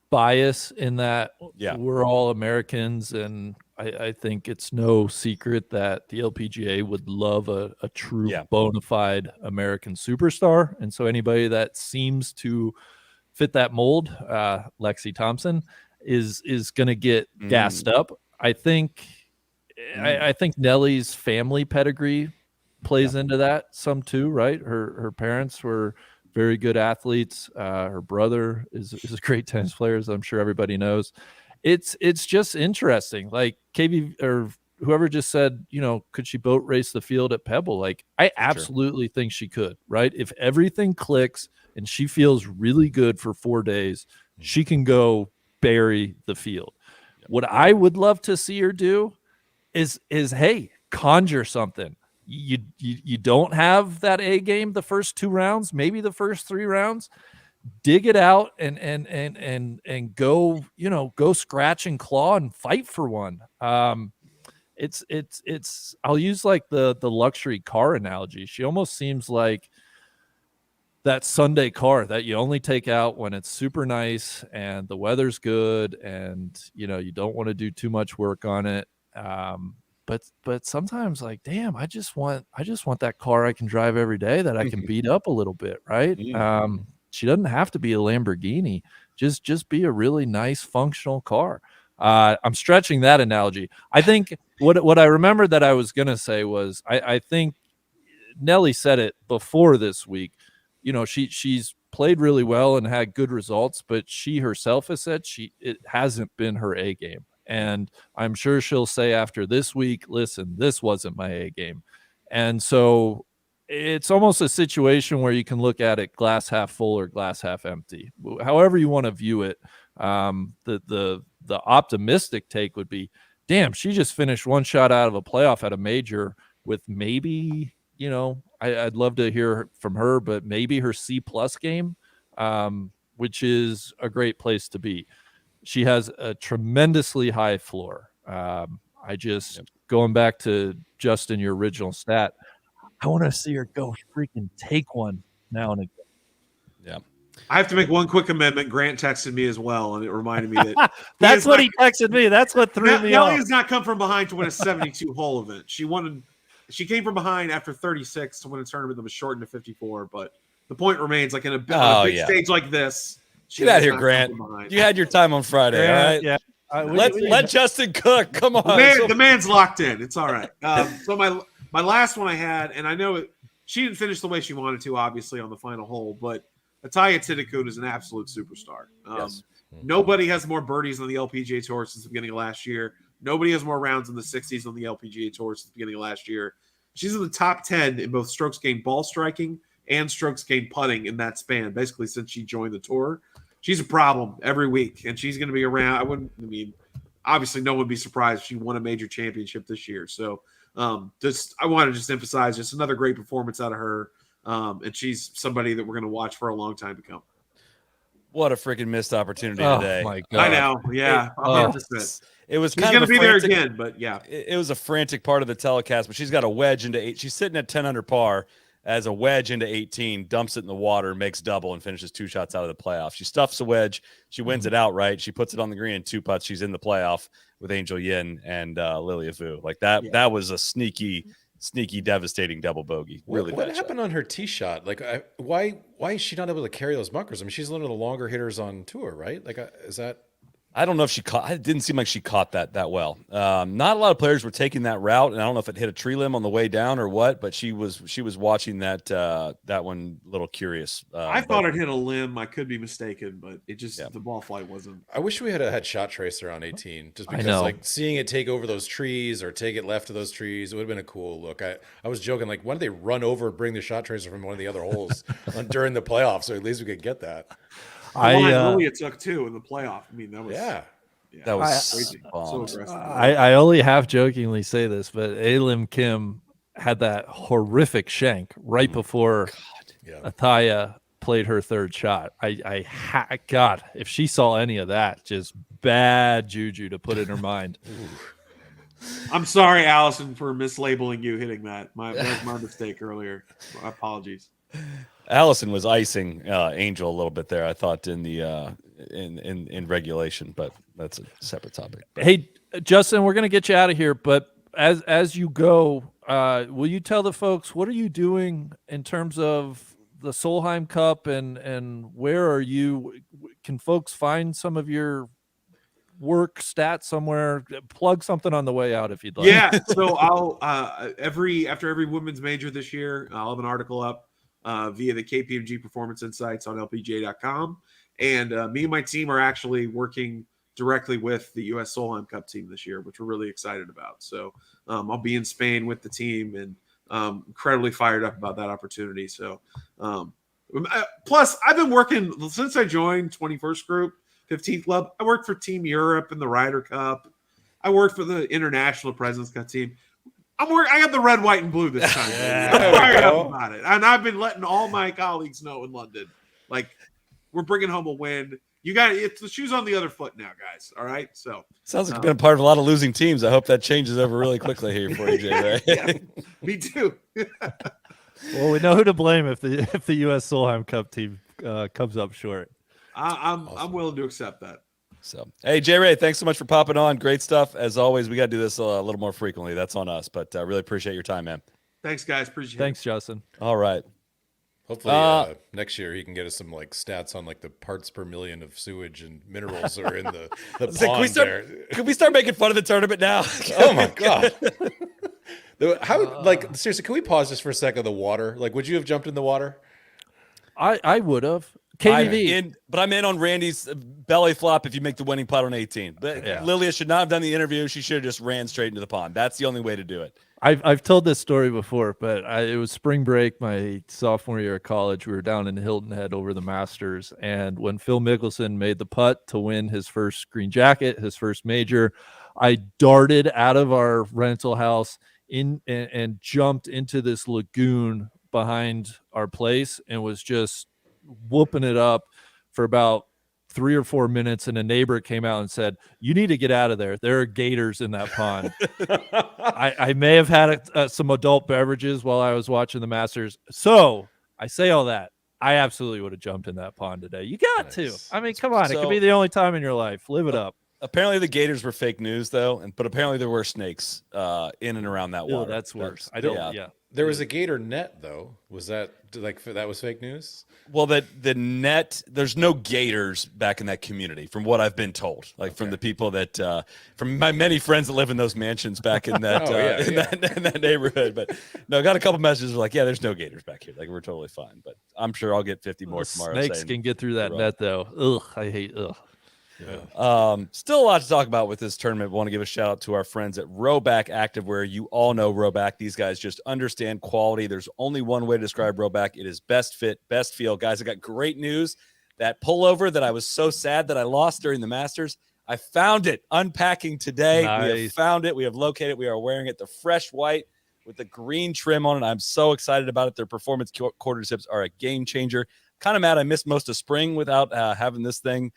bias in that. We're all Americans, and I think it's no secret that the LPGA would love a true bona fide American superstar. And so anybody that seems to fit that mold, Lexi Thompson, is going to get gassed up. I think Nelly's family pedigree plays into that some too, right? Her parents were very good athletes. Her brother is a great tennis player, as I'm sure everybody knows. It's just interesting. Like KB or whoever just said, could she boat race the field at Pebble? Like, I absolutely think she could, right? If everything clicks and she feels really good for 4 days, she can go bury the field. What I would love to see her do is hey, conjure something. You don't have that A game the first 2 rounds, maybe the first 3 rounds. Dig it out and go, go scratch and claw and fight for one. It's I'll use like the luxury car analogy. She almost seems like that Sunday car that you only take out when it's super nice and the weather's good and you don't want to do too much work on it. But sometimes, like, damn, I just want that car I can drive every day that I can beat up a little bit, right? She doesn't have to be a Lamborghini. Just be a really nice functional car. I'm stretching that analogy. I think what I remembered that I was gonna say was I think Nelly said it before this week. She's played really well and had good results, but she herself has said it hasn't been her A game. And I'm sure she'll say after this week, listen, this wasn't my A game. And so it's almost a situation where you can look at it glass half full or glass half empty. However you want to view it. The optimistic take would be, damn, she just finished 1 shot out of a playoff at a major with maybe, I'd love to hear from her, but maybe her C+ game, which is a great place to be. She has a tremendously high floor. Going back to Justin, your original stat, I want to see her go freaking take one now and again. Yeah. I have to make one quick amendment. Grant texted me as well, and it reminded me that that's what he texted me. That's what threw me off. Nelly has not come from behind to win a 72-hole event. She came from behind after 36 to win a tournament that was shortened to 54. But the point remains, like on a big stage like this. Get out here, Grant. You had your time on Friday, all right? Yeah. Let Justin cook. Come on. The man's locked in. It's all right. So my last one I had, and I know she didn't finish the way she wanted to, obviously, on the final hole, but Ataya Titikun is an absolute superstar. Yes. Nobody has more birdies on the LPGA Tour since the beginning of last year. Nobody has more rounds in the 60s on the LPGA Tour since the beginning of last year. She's in the top 10 in both strokes gained ball striking and strokes gained putting in that span, basically since she joined the tour. She's a problem every week, and she's going to be around. Obviously, no one would be surprised if she won a major championship this year. So, I want to just emphasize just another great performance out of her, and she's somebody that we're going to watch for a long time to come. What a freaking missed opportunity today! My God. I know, yeah. It was she's kind going of to be there again, but yeah, it was a frantic part of the telecast. But she's got a wedge into 8. She's sitting at 10 under par, as a wedge into 18, dumps it in the water, makes double, and finishes 2 shots out of the playoff. She stuffs a wedge. She wins it outright. She puts it on the green in 2 putts. She's in the playoff with Angel Yin and Lilia Vu. Like that. Yeah. That was a sneaky, devastating double bogey. Really What bad happened shot. on her tee shot? Like, why is she not able to carry those bunkers? I mean, she's one of the longer hitters on tour, right? Like, is that? I don't know if she caught. It didn't seem like she caught that well. Not a lot of players were taking that route, and I don't know if it hit a tree limb on the way down or what. But she was watching that one, a little curious. I thought it hit a limb. I could be mistaken, but it just the ball flight wasn't. I wish we had shot tracer on 18, just because like seeing it take over those trees or take it left of those trees, it would have been a cool look. I was joking, like, why don't they run over and bring the shot tracer from one of the other holes during the playoffs, so at least we could get that. Lilia took 2 in the playoff. I mean, that was that was crazy. So aggressive. I only half jokingly say this, but Alim Kim had that horrific shank right before Atthaya played her 3rd shot. God, if she saw any of that, just bad juju to put in her mind. I'm sorry, Allison, for mislabeling you hitting that. That was my mistake earlier. Apologies. Allison was icing Angel a little bit there, I thought, in the in regulation, but that's a separate topic. But, hey, Justin, we're gonna get you out of here, but as you go, will you tell the folks what are you doing in terms of the Solheim Cup and where are you? Can folks find some of your work stats somewhere? Plug something on the way out if you'd like. Yeah, so I'll after every women's major this year, I'll have an article up via the KPMG Performance Insights on LPGA.com. And me and my team are actually working directly with the U.S. Solheim Cup team this year, which we're really excited about. So I'll be in Spain with the team and incredibly fired up about that opportunity. So plus, I've been working since I joined 21st Group, 15th Club. I worked for Team Europe in the Ryder Cup. I worked for the International Presidents Cup team. I got the red, white, and blue this time. I'm fired up about it. And I've been letting all my colleagues know in London, like, we're bringing home a win. It's the shoes on the other foot now, guys. All right. So sounds like you've been a part of a lot of losing teams. I hope that changes over really quickly here for you, Jay. Yeah, me too. Well, we know who to blame if the U.S. Solheim Cup team comes up short. I'm willing to accept that. So, hey, Jay Ray, thanks so much for popping on. Great stuff. As always, we got to do this a little more frequently. That's on us, but really appreciate your time, man. Thanks, guys. Appreciate it. Thanks, Justin. All right. Hopefully next year he can get us some like stats on like the parts per million of sewage and minerals are in the pond there. Can we start making fun of the tournament now? Oh my God. How, like, seriously, can we pause just for a second? The water, like, would you have jumped in the water? I would have. KDV. But I'm in on Randy's belly flop if you make the winning putt on 18. But Lilia should not have done the interview. She should have just ran straight into the pond. That's the only way to do it. I've told this story before, but it was spring break my sophomore year of college. We were down in Hilton Head over the Masters, and when Phil Mickelson made the putt to win his first green jacket, his first major, I darted out of our rental house and jumped into this lagoon behind our place and was just whooping it up for about 3 or 4 minutes, and a neighbor came out and said, "You need to get out of there. There are gators in that pond." I may have had some adult beverages while I was watching the Masters. So I say all that. I absolutely would have jumped in that pond today. You got to. I mean, come on. It could be the only time in your life. Live it up. Apparently the gators were fake news, though, but apparently there were snakes in and around that water. That's worse. I don't. Yeah. There was a gator net, though. Was that like that was fake news? Well, the net, there's no gators back in that community, from what I've been told. Like from the people that, from my many friends that live in those mansions back in that in that neighborhood. But no, got a couple messages like, yeah, there's no gators back here. Like we're totally fine. But I'm sure I'll get 50 more tomorrow. Snakes can get through that net, though. Ugh, I hate. Ugh. Yeah. Still a lot to talk about with this tournament. Want to give a shout out to our friends at Rowback Activewear. You all know Rowback. These guys just understand quality. There's only one way to describe Rowback. It is best fit, best feel. Guys, I got great news. That pullover that I was so sad that I lost during the Masters, I found it unpacking today. Nice. We have found it. We have located it. We are wearing it. The fresh white with the green trim on it. I'm so excited about it. Their performance quarter zips are a game changer. Kind of mad I missed most of spring without having this thing.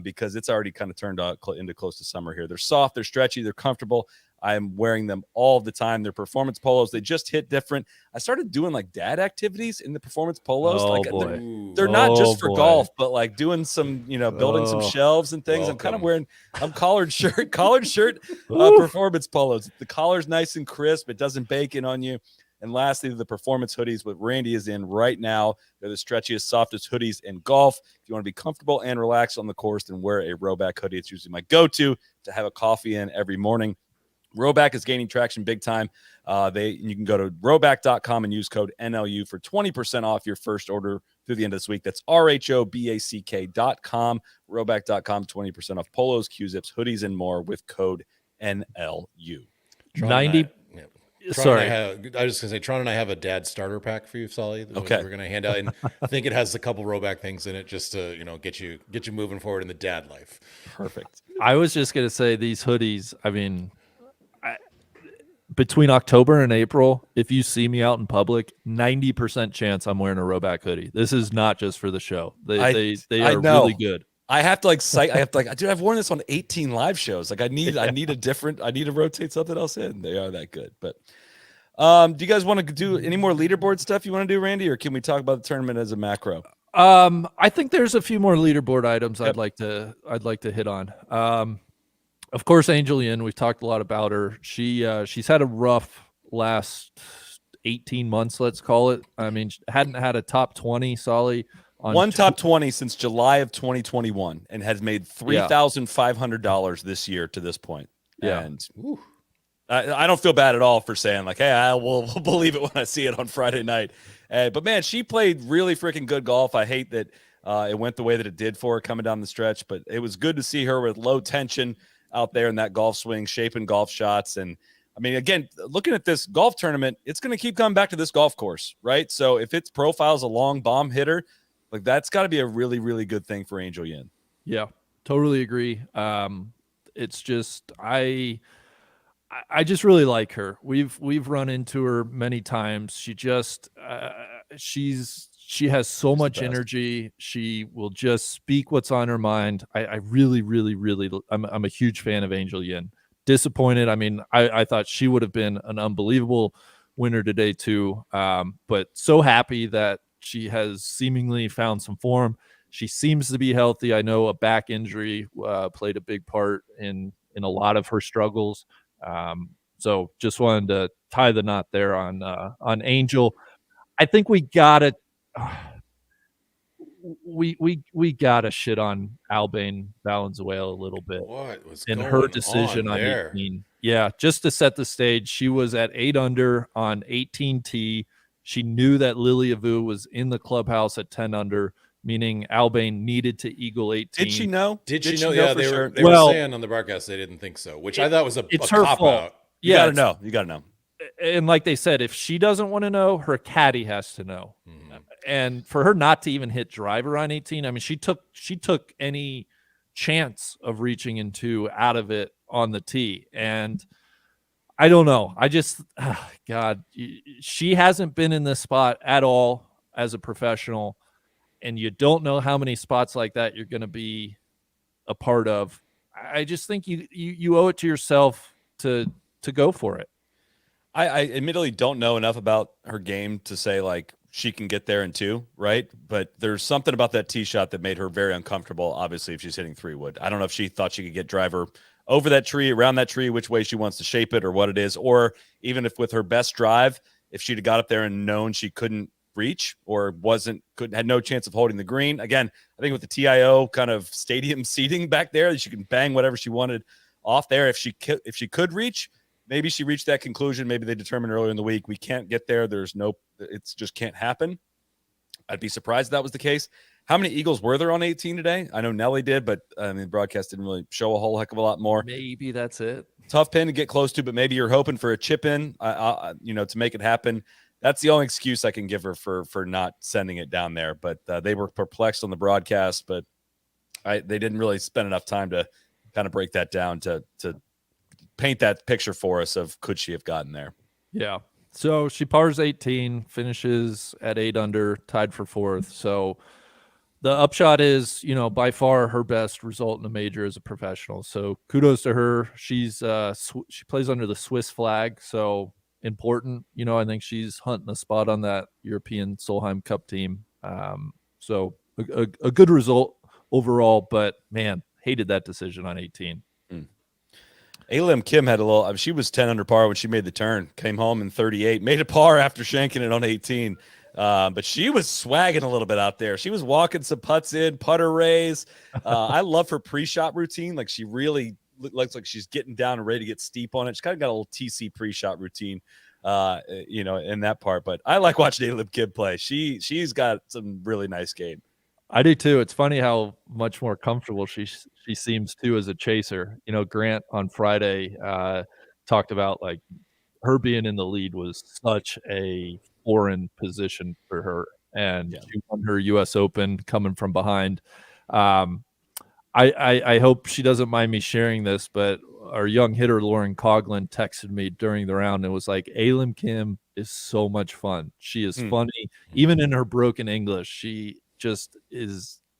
Because it's already kind of turned into close to summer here. They're soft, they're stretchy, they're comfortable. I'm wearing them all the time. They're performance polos. They just hit different. I started doing like dad activities in the performance polos. Oh, like boy. they're not just for boy. golf, but like doing some, building some shelves and things. I'm kind of wearing collared shirt performance polos. The collar's nice and crisp. It doesn't bake in on you. And lastly, the performance hoodies, what Randy is in right now. They're the stretchiest, softest hoodies in golf. If you want to be comfortable and relaxed on the course, then wear a Rowback hoodie. It's usually my go-to to have a coffee in every morning. Rowback is gaining traction big time. You can go to rowback.com and use code NLU for 20% off your first order through the end of this week. That's RHOBACK.com, rowback.com, 20% off polos, Q-zips, hoodies, and more with code NLU. 90. Sorry, I was just gonna say, Tron and I have a dad starter pack for you, Sully. Okay, we're gonna hand out, and I think it has a couple Rowback things in it just to get you moving forward in the dad life. Perfect. I was just gonna say these hoodies. I mean, between October and April, if you see me out in public, 90% chance I'm wearing a Rowback hoodie. This is not just for the show. They are really good. I have to dude, I've worn this on 18 live shows. Like I need to rotate something else in. They are that good. But do you guys want to do any more leaderboard stuff you want to do, Randy, or can we talk about the tournament as a macro? I think there's a few more leaderboard items Yep. I'd like to hit on. Of course, Angel Yin, we've talked a lot about her. She's had a rough last 18 months, let's call it. I mean, hadn't had a top 20, Solly. Top 20 since July of 2021 and has made $3,500 this year to this point. Yeah. And I don't feel bad at all for saying like, hey, I will believe it when I see it on Friday night. But man, she played really freaking good golf. I hate that it went the way that it did for her coming down the stretch, but it was good to see her with low tension out there in that golf swing, shaping golf shots. And I mean, again, looking at this golf tournament, it's going to keep coming back to this golf course, right? So if its profile's a long bomb hitter, like that's got to be a really, really good thing for Angel Yin. Yeah, totally agree. It's just I just really like her. We've run into her many times. She just she has so much energy. She will just speak what's on her mind. I really, really, really, I'm a huge fan of Angel Yin. Disappointed. I mean, I thought she would have been an unbelievable winner today too. But so happy that she has seemingly found some form. She seems to be healthy. I know a back injury played a big part in a lot of her struggles. So just wanted to tie the knot there on Angel. I think we gotta shit on Albane Valenzuela a little bit. What was in going her decision on there? 18? Yeah, just to set the stage, she was at 8 under on 18T. She knew that Lily Avu was in the clubhouse at 10 under, meaning Albane needed to eagle 18. Did she know? Did she know? Yeah, They sure. were saying on the broadcast they didn't think so, which I thought was a her cop fault. out. You gotta know. You gotta know. And like they said, if she doesn't want to know, her caddy has to know. And for her not to even hit driver on 18, I mean, she took any chance of reaching into out of it on the tee. And I don't know. I just, God, she hasn't been in this spot at all as a professional. And you don't know how many spots like that you're going to be a part of. I just think you owe it to yourself to go for it. I admittedly don't know enough about her game to say like she can get there in 2, right? But there's something about that tee shot that made her very uncomfortable. Obviously, if she's hitting 3-wood, I don't know if she thought she could get driver over that tree, around that tree, which way she wants to shape it or what it is, or even if with her best drive, if she'd have got up there and known she couldn't reach or had no chance of holding the green. Again, I think with the TIO kind of stadium seating back there, she can bang whatever she wanted off there. If she could reach, maybe she reached that conclusion. Maybe they determined earlier in the week, we can't get there. It's just can't happen. I'd be surprised if that was the case. How many eagles were there on 18 today? I know Nelly did, but the broadcast didn't really show a whole heck of a lot more. Maybe that's it. Tough pin to get close to, but maybe you're hoping for a chip in, to make it happen. That's the only excuse I can give her for not sending it down there. But they were perplexed on the broadcast, but they didn't really spend enough time to kind of break that down to paint that picture for us of could she have gotten there. Yeah. So she pars 18, finishes at 8 under, tied for 4th. So the upshot is, by far her best result in a major as a professional. So kudos to her. She's she plays under the Swiss flag, so important. I think she's hunting a spot on that European Solheim Cup team. So a good result overall, but man, hated that decision on 18. Alim Kim had a little. She was 10 under par when she made the turn. Came home in 38, made a par after shanking it on 18. But she was swagging a little bit out there. She was walking some putts in, putter raise. I love her pre-shot routine. Like she really looks like she's getting down and ready to get steep on it. She's kind of got a little TC pre-shot routine, in that part. But I like watching Alim Kim play. She's got some really nice game. I do too. It's funny how much more comfortable she seems too as a chaser. Grant on Friday talked about like her being in the lead was such a foreign position for her, and she won her U.S. Open coming from behind. I hope she doesn't mind me sharing this, but our young hitter Lauren Coughlin texted me during the round and was like, Alim Kim is so much fun. She is funny, even in her broken English. She just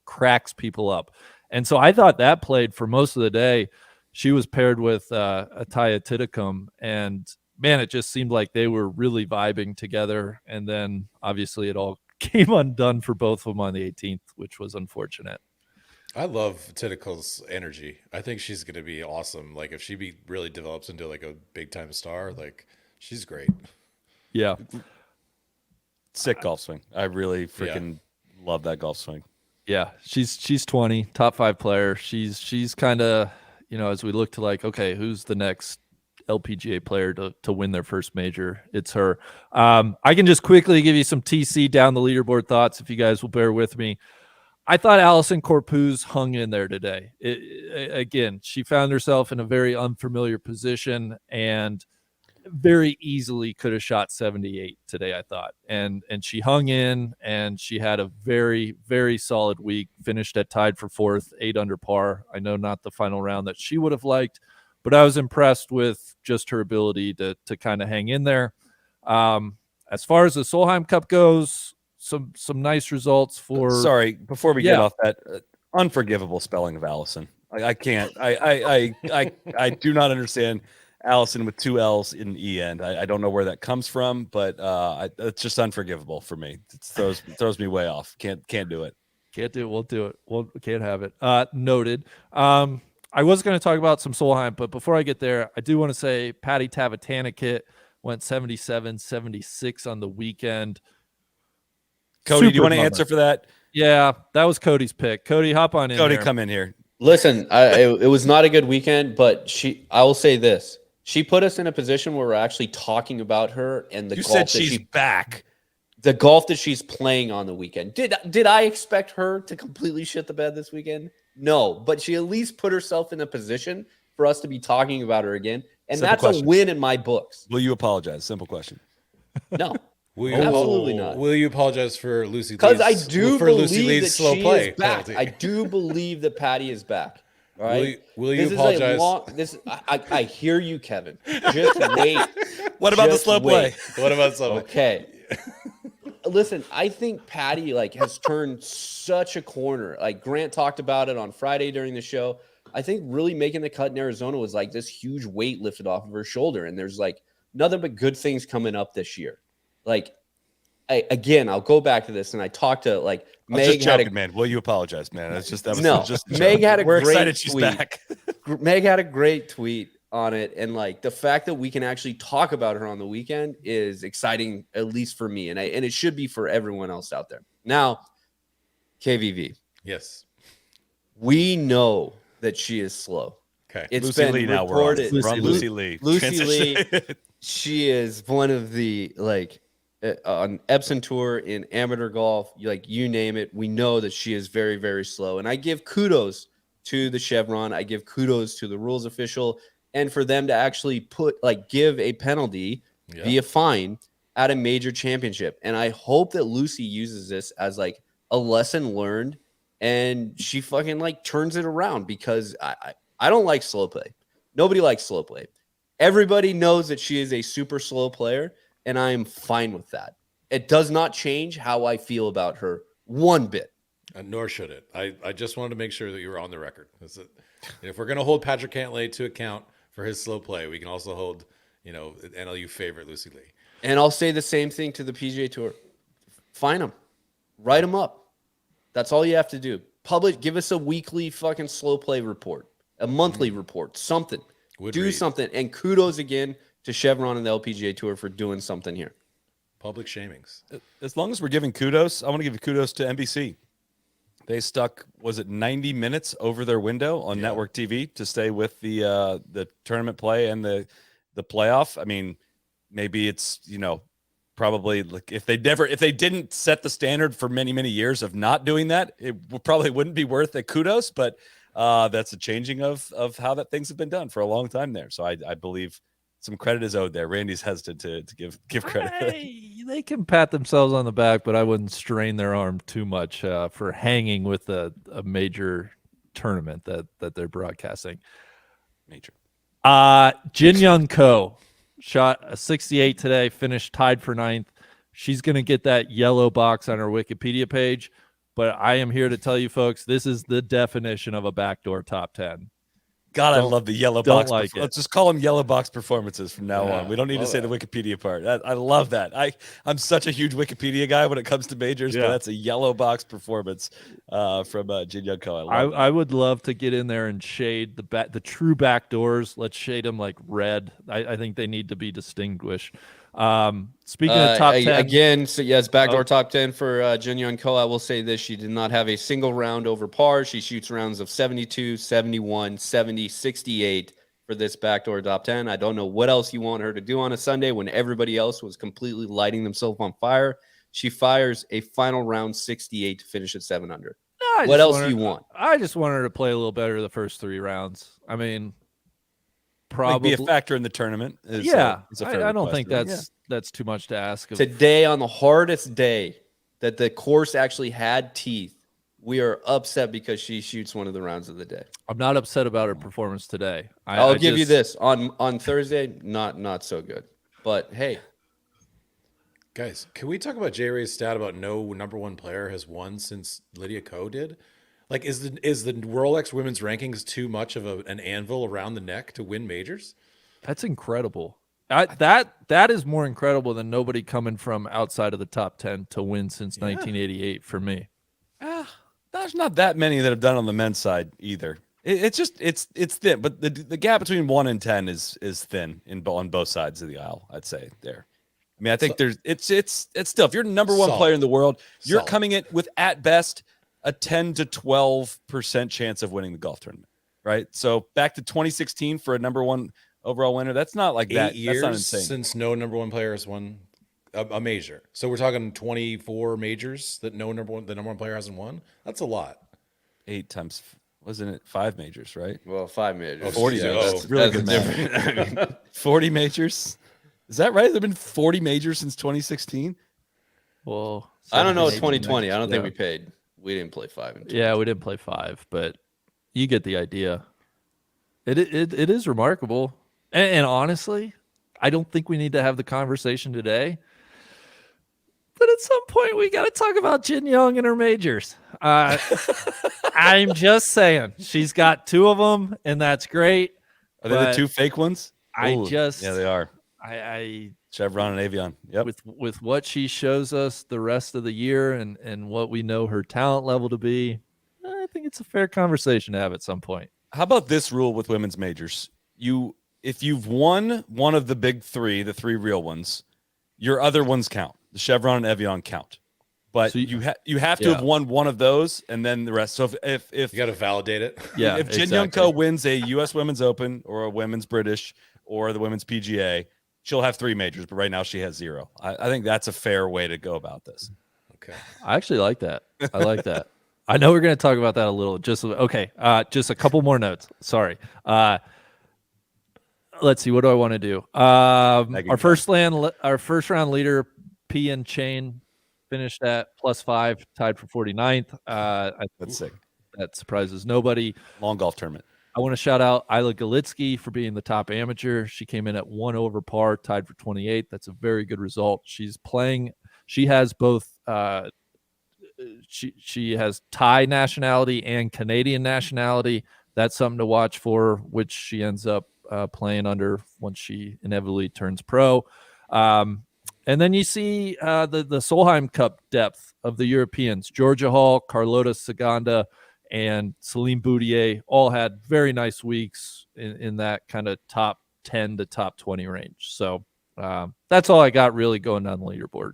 cracks people up. And so I thought that played for most of the day. She was paired with Ataya Titicum, and man, it just seemed like they were really vibing together. And then obviously it all came undone for both of them on the 18th, which was unfortunate. I love Titicum's energy. I think she's going to be awesome. Like if she really develops into like a big time star, like she's great. Yeah. Sick golf swing. I really freaking love that golf swing. Yeah, she's 20, top 5 player. She's kind of, as we look to like, okay, who's the next LPGA player to win their first major? It's her. I can just quickly give you some TC down the leaderboard thoughts if you guys will bear with me. I thought Allison Corpuz hung in there today. Again, she found herself in a very unfamiliar position and very easily could have shot 78 today, I thought. And she hung in, and she had a very, very solid week, finished at tied for 4th, 8 under par. I know not the final round that she would have liked, but I was impressed with just her ability to kind of hang in there. As far as the Solheim Cup goes, some nice results for. Sorry, before we get off that, unforgivable spelling of Allison. I can't. I do not understand Allison with 2 L's in the end. I don't know where that comes from, but it's just unforgivable for me. It throws me way off. Can't do it. Can't do it. Won't do it. Can't have it. Noted. I was going to talk about some Solheim, but before I get there, I do want to say Patty Tavatanakit went 77-76 on the weekend. Cody, do you want to answer for that? Yeah, that was Cody's pick. Cody, hop on in. Cody, there. come in here. Listen, it was not a good weekend, but I will say this. She put us in a position where we're actually talking about her and the You golf said that she's back. The golf that she's playing on the weekend. Did I expect her to completely shit the bed this weekend? No, but she at least put herself in a position for us to be talking about her again, and Simple that's question. a win in my books. Will you apologize? Simple question. No. Absolutely not. Will you apologize for Lucy Lee's Because I do Lucy believe Lee's that slow she play is back. penalty? I do believe that Patty is back. All right. Will you apologize? I hear you, Kevin. Just wait. What about the slow play? What about something? Okay. Listen, I think Patty has turned such a corner. Like Grant talked about it on Friday during the show. I think really making the cut in Arizona was like this huge weight lifted off of her shoulder, and there's like nothing but good things coming up this year. Like, I'll go back to this, and I talked to like Meg. Just joking, man. Will you apologize, man? It's just that was no. just Meg had a We're great excited she's tweet. back. Meg had a great tweet on it, and like the fact that we can actually talk about her on the weekend is exciting, at least for me, and it should be for everyone else out there. Now, KVV, Yes. we know that she is slow. Okay. It's Lucy been Lee now. reported. We're on Lucy Lee. Lucy Lee. She is one of the on Epson Tour in amateur golf, you name it. We know that she is very, very slow, and I give kudos to the Chevron. I give kudos to the rules official, and for them to actually give a penalty via fine at a major championship. And I hope that Lucy uses this as like a lesson learned, and she fucking turns it around, because I don't like slow play. Nobody likes slow play. Everybody knows that she is a super slow player, and I am fine with that. It does not change how I feel about her one bit. Nor should it. I just wanted to make sure that you were on the record. That's it. If we're going to hold Patrick Cantlay to account for his slow play, we can also hold, NLU favorite Lucy Lee. And I'll say the same thing to the PGA Tour. Fine them. Write them up. That's all you have to do. Give us a weekly fucking slow play report, a monthly report, something. Do something. And kudos again to Chevron and the LPGA Tour for doing something here. Public shamings. As long as we're giving kudos, I want to give kudos to NBC. They stuck, was it 90 minutes over their window on network TV to stay with the tournament play and the playoff. I mean, maybe it's, probably like if they didn't set the standard for many, many years of not doing that, it probably wouldn't be worth a kudos, but that's a changing of how that things have been done for a long time there. So I believe some credit is owed there. Randy's hesitant to give credit. They can pat themselves on the back, but I wouldn't strain their arm too much for hanging with a major tournament that they're broadcasting. Major. Jin Young Ko shot a 68 today, finished tied for 9th. She's going to get that yellow box on her Wikipedia page, but I am here to tell you folks, this is the definition of a backdoor top 10. God, I love the yellow box. Like Let's just call them yellow box performances from now on. We don't need to say the Wikipedia part. I love that. I'm such a huge Wikipedia guy when it comes to majors, but that's a yellow box performance from Jin Young Ko. I would love to get in there and shade the true backdoors. Let's shade them like red. I think they need to be distinguished. Speaking of top 10 again, so yes, backdoor top 10 for Jin Young Ko. I will say this: she did not have a single round over par. She shoots rounds of 72, 71, 70, 68 for this backdoor top 10. I don't know what else you want her to do on a Sunday when everybody else was completely lighting themselves on fire. She fires a final round 68 to finish at 7 under. What else do you want? I just want her to play a little better the first 3 rounds. I mean, probably be a factor in the tournament. I don't think that's too much to ask. Today, on the hardest day that the course actually had teeth, we are upset because she shoots one of the rounds of the day. I'm not upset about her performance today. I'll give you this on Thursday, not so good. But hey, guys, can we talk about J Ray's stat about no number one player has won since Lydia Ko did? Like, is the Rolex women's rankings too much of an anvil around the neck to win majors? That's incredible. That is more incredible than nobody coming from outside of the top 10 to win since 1988 for me. There's not that many that have done on the men's side either. It's thin, but the gap between 1 and 10 is thin on both sides of the aisle. I'd say there. I mean, I think it's still, if you're number one player in the world, you're coming in with at best a 10 to 12% chance of winning the golf tournament, right? So back to 2016 for a number one overall winner. That's not like 8 years that's not insane. Since no number one player has won a major. So we're talking 24 majors that the number one player hasn't won. That's a lot. 8 times, wasn't it 5 majors, right? Well, 5 majors. 40 majors. That's really good math. 40 majors. Is that right? There've been 40 majors since 2016. Well, I don't know. 2020. I don't think we paid. We didn't play 5. Yeah, we didn't play 5, but you get the idea. It is remarkable, and honestly, I don't think we need to have the conversation today. But at some point, we got to talk about Jin Young and her majors. I'm just saying, she's got 2 of them, and that's great. Are they the 2 fake ones? Yeah, they are. Chevron and Avion. Yep. With what she shows us the rest of the year and what we know her talent level to be, I think it's a fair conversation to have at some point. How about this rule with women's majors? If you've won one of the big 3, the 3 real ones, your other ones count. The Chevron and Evian count. But so you have to have won one of those and then the rest. So if you got to validate it. Yeah. If Jin Young Ko wins a US Women's Open or a Women's British or the Women's PGA, she'll have 3 majors, but right now she has 0. I think that's a fair way to go about this. Okay. I actually like that. I like that. I know we're going to talk about that a little. Just a couple more notes. Sorry. Let's see. What do I want to do? Our first round leader, P.N. Chain, finished at +5, tied for 49th. That's sick. That surprises nobody. Long golf tournament. I want to shout out Isla Galitsky for being the top amateur. She came in at 1 over par, tied for 28th. That's a very good result. She has both she has Thai nationality and Canadian nationality. That's something to watch for, which she ends up playing under once she inevitably turns pro. And then you see the Solheim Cup depth of the Europeans. Georgia Hall, Carlota Saganda, and Celine Boudier all had very nice weeks in that kind of top 10 to top 20 range. So that's all I got really going down the leaderboard.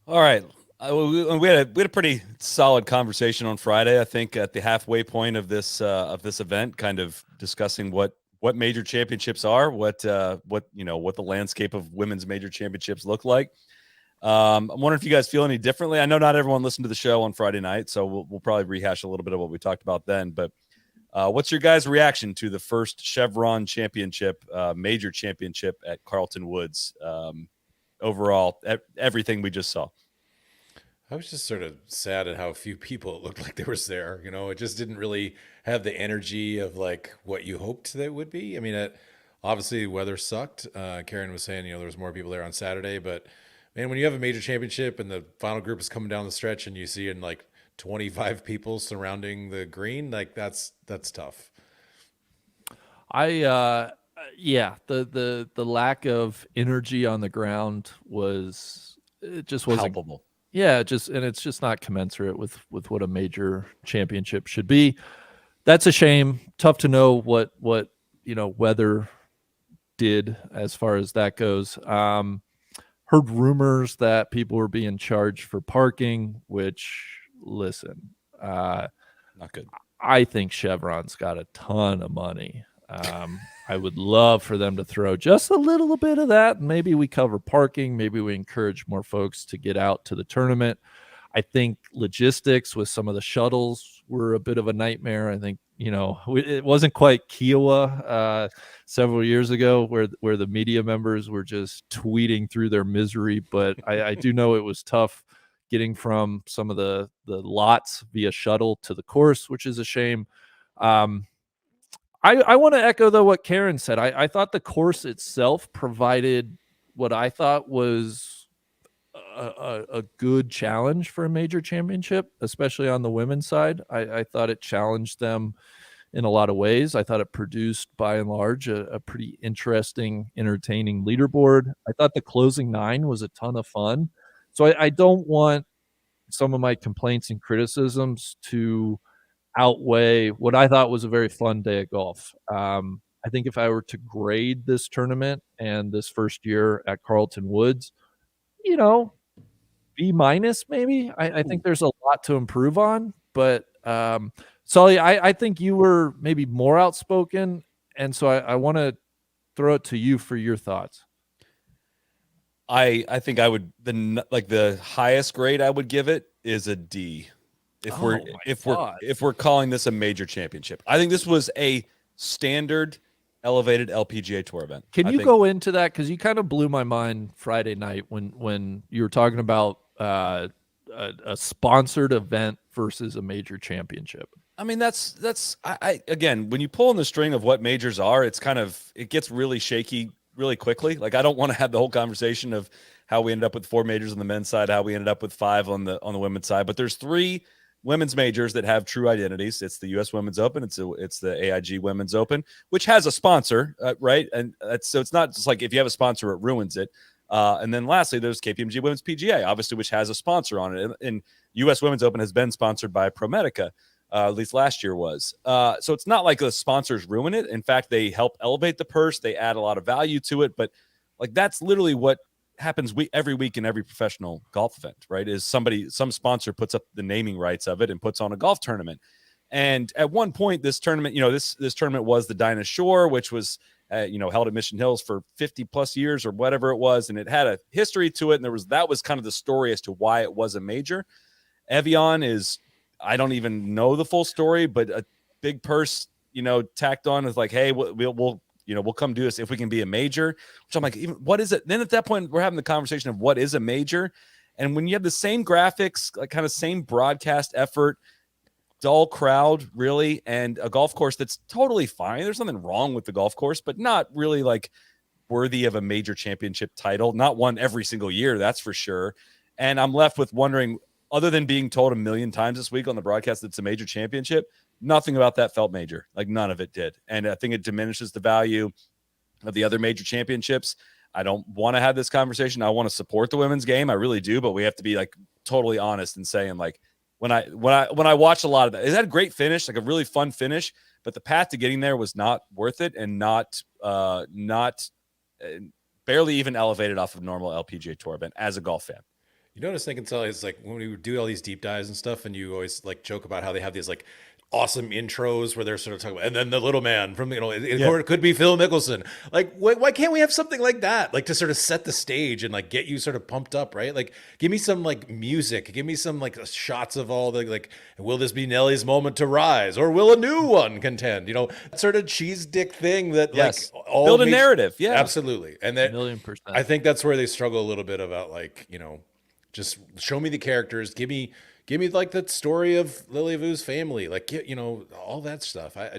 All right. We had a pretty solid conversation on Friday, I think, at the halfway point of this event, kind of discussing what major championships are, what the landscape of women's major championships look like. I'm wondering if you guys feel any differently. I know not everyone listened to the show on Friday night, so we'll probably rehash a little bit of what we talked about then. But what's your guys' reaction to the first Chevron championship, major championship at Carlton Woods? Overall, everything we just saw. I was just sort of sad at how few people it looked like there was there. It just didn't really have the energy of like what you hoped that it would be. I mean, obviously the weather sucked. Karen was saying, there was more people there on Saturday, but man, when you have a major championship and the final group is coming down the stretch and you see in like 25 people surrounding the green, like that's tough. The lack of energy on the ground wasn't palpable. Yeah, it's just not commensurate with what a major championship should be. That's a shame. Tough to know what weather did as far as that goes. Heard rumors that people were being charged for parking, which listen, not good. I think Chevron's got a ton of money. I would love for them to throw just a little bit of that. And maybe we cover parking. Maybe we encourage more folks to get out to the tournament. I think logistics with some of the shuttles were a bit of a nightmare. I think, it wasn't quite Kiowa several years ago where the media members were just tweeting through their misery. But I do know it was tough getting from some of the lots via shuttle to the course, which is a shame. I want to echo, though, what Karen said. I thought the course itself provided what I thought was a good challenge for a major championship, especially on the women's side. I thought it challenged them in a lot of ways. I thought it produced, by and large, a pretty interesting, entertaining leaderboard. I thought the closing 9 was a ton of fun. So I don't want some of my complaints and criticisms to outweigh what I thought was a very fun day of golf. I think if I were to grade this tournament and this first year at Carlton Woods, B- maybe. I think there's a lot to improve on, but Sully, I think you were maybe more outspoken, and so I want to throw it to you for your thoughts. I think I would the highest grade I would give it is a D. If we're calling this a major championship, I think this was a standard elevated LPGA Tour event. Can you go into that? Because you kind of blew my mind Friday night when you were talking about a sponsored event versus a major championship. I mean, that's again, when you pull in the string of what majors are, it gets really shaky really quickly. Like, I don't want to have the whole conversation of how we ended up with 4 majors on the men's side, how we ended up with 5 on the women's side, but there's 3 women's majors that have true identities. It's the U.S. Women's Open. It's the AIG Women's Open, which has a sponsor, right? And so it's not just like if you have a sponsor, it ruins it. And then lastly, there's KPMG Women's PGA, obviously, which has a sponsor on it. And U.S. Women's Open has been sponsored by ProMedica, at least last year was. So it's not like the sponsors ruin it. In fact, they help elevate the purse. They add a lot of value to it. But like, that's literally what happens every week in every professional golf event, right? Is some sponsor puts up the naming rights of it and puts on a golf tournament. And at one point, this tournament, this tournament was the Dinah Shore, which was, held at Mission Hills for 50 plus years or whatever it was. And it had a history to it. And that was kind of the story as to why it was a major. Evian is, I don't even know the full story, but a big purse, tacked on is like, hey, we'll come do this if we can be a major, which I'm like, even what is it? Then at that point, we're having the conversation of what is a major. And when you have the same graphics, like kind of same broadcast effort, dull crowd really, and a golf course that's totally fine. There's nothing wrong with the golf course, but not really like worthy of a major championship title, not one every single year. That's for sure. And I'm left with wondering, other than being told a million times this week on the broadcast that it's a major championship, nothing about that felt major. Like none of it did. And I think it diminishes the value of the other major championships. I don't want to have this conversation. I want to support the women's game. I really do, but we have to be like totally honest and saying like when I watched a lot of that, it had a great finish, like a really fun finish, but the path to getting there was not worth it and not barely even elevated off of normal LPGA Tour event as a golf fan. You notice, I can tell, is like when we do all these deep dives and stuff, and you always like joke about how they have these like awesome intros where they're sort of talking about, and then the little man from, or it could be Phil Mickelson. Like, why can't we have something like that? Like to sort of set the stage and like get you sort of pumped up, right? Like, give me some like music, give me some like shots of all the like, will this be Nelly's moment to rise, or will a new one contend? That sort of cheese dick thing that like all build a narrative. Yeah, absolutely. And that 1,000,000%. I think that's where they struggle a little bit about like, just show me the characters, give me like the story of Lily Vu's family, like, all that stuff. I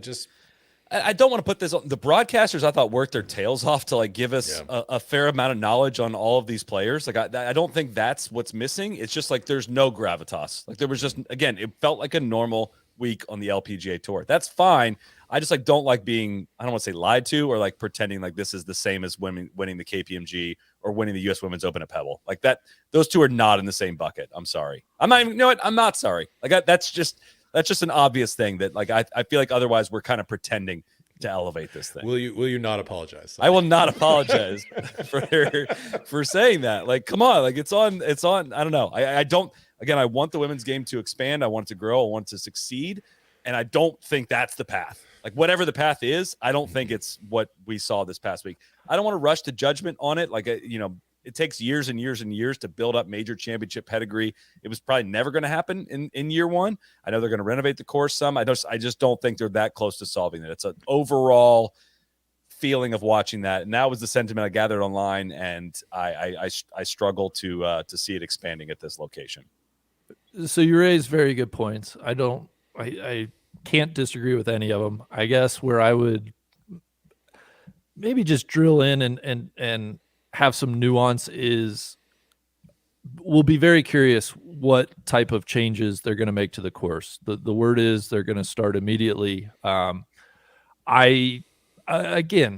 don't want to put this on the broadcasters. I thought worked their tails off to like give us a fair amount of knowledge on all of these players. Like I don't think that's what's missing. It's just like there's no gravitas. Like there was just, again, it felt like a normal week on the LPGA Tour. That's fine. I just like don't like being, I don't want to say lied to or like pretending like this is the same as winning the KPMG or winning the US Women's Open at Pebble. Like that, those two are not in the same bucket. I'm sorry. I'm not even, I'm not sorry. Like that's just an obvious thing that like I feel like otherwise we're kind of pretending to elevate this thing. Will you not apologize? I will not apologize for saying that. Like, come on, like it's on. I don't know. I don't. Again, I want the women's game to expand. I want it to grow. I want it to succeed, and I don't think that's the path. Like whatever the path is, I don't think it's what we saw this past week. I don't want to rush to judgment on it. Like it takes years and years and years to build up major championship pedigree. It was probably never going to happen in year one. I know they're going to renovate the course some. I just don't think they're that close to solving it. It's an overall feeling of watching that. And that was the sentiment I gathered online. And I struggle to see it expanding at this location. So you raised very good points. I can't disagree with any of them. I guess where I would maybe just drill in and have some nuance is we'll be very curious what type of changes they're going to make to the course. The word is they're going to start immediately. Again,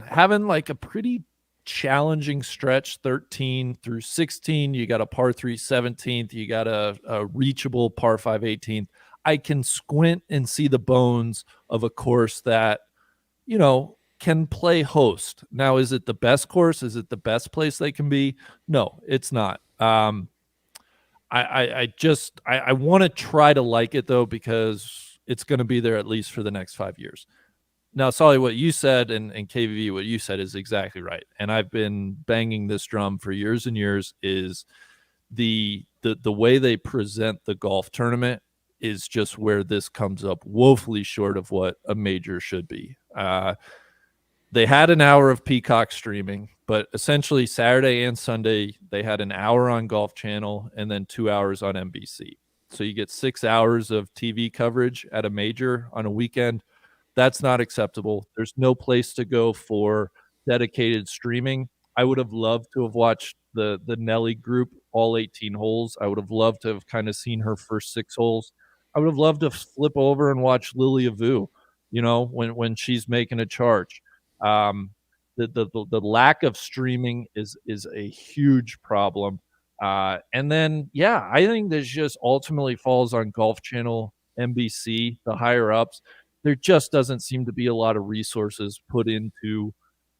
having like a pretty challenging stretch, 13 through 16, you got a par 3 17th, you got a reachable par 5 18th. I can squint and see the bones of a course that, can play host. Now, is it the best course? Is it the best place they can be? No, it's not. I want to try to like it though, because it's going to be there at least for the next 5 years. Now, Solly, what you said and KVV, what you said is exactly right. And I've been banging this drum for years and years is the way they present the golf tournament is just where this comes up woefully short of what a major should be. They had an hour of Peacock streaming, but essentially Saturday and Sunday, they had an hour on Golf Channel and then 2 hours on NBC. So you get 6 hours of TV coverage at a major on a weekend. That's not acceptable. There's no place to go for dedicated streaming. I would have loved to have watched the Nelly group, all 18 holes. I would have loved to have kind of seen her first 6 holes. I would have loved to flip over and watch Lilia Vu, when she's making a charge. The lack of streaming is a huge problem. And then, I think this just ultimately falls on Golf Channel, NBC, the higher ups. There just doesn't seem to be a lot of resources put into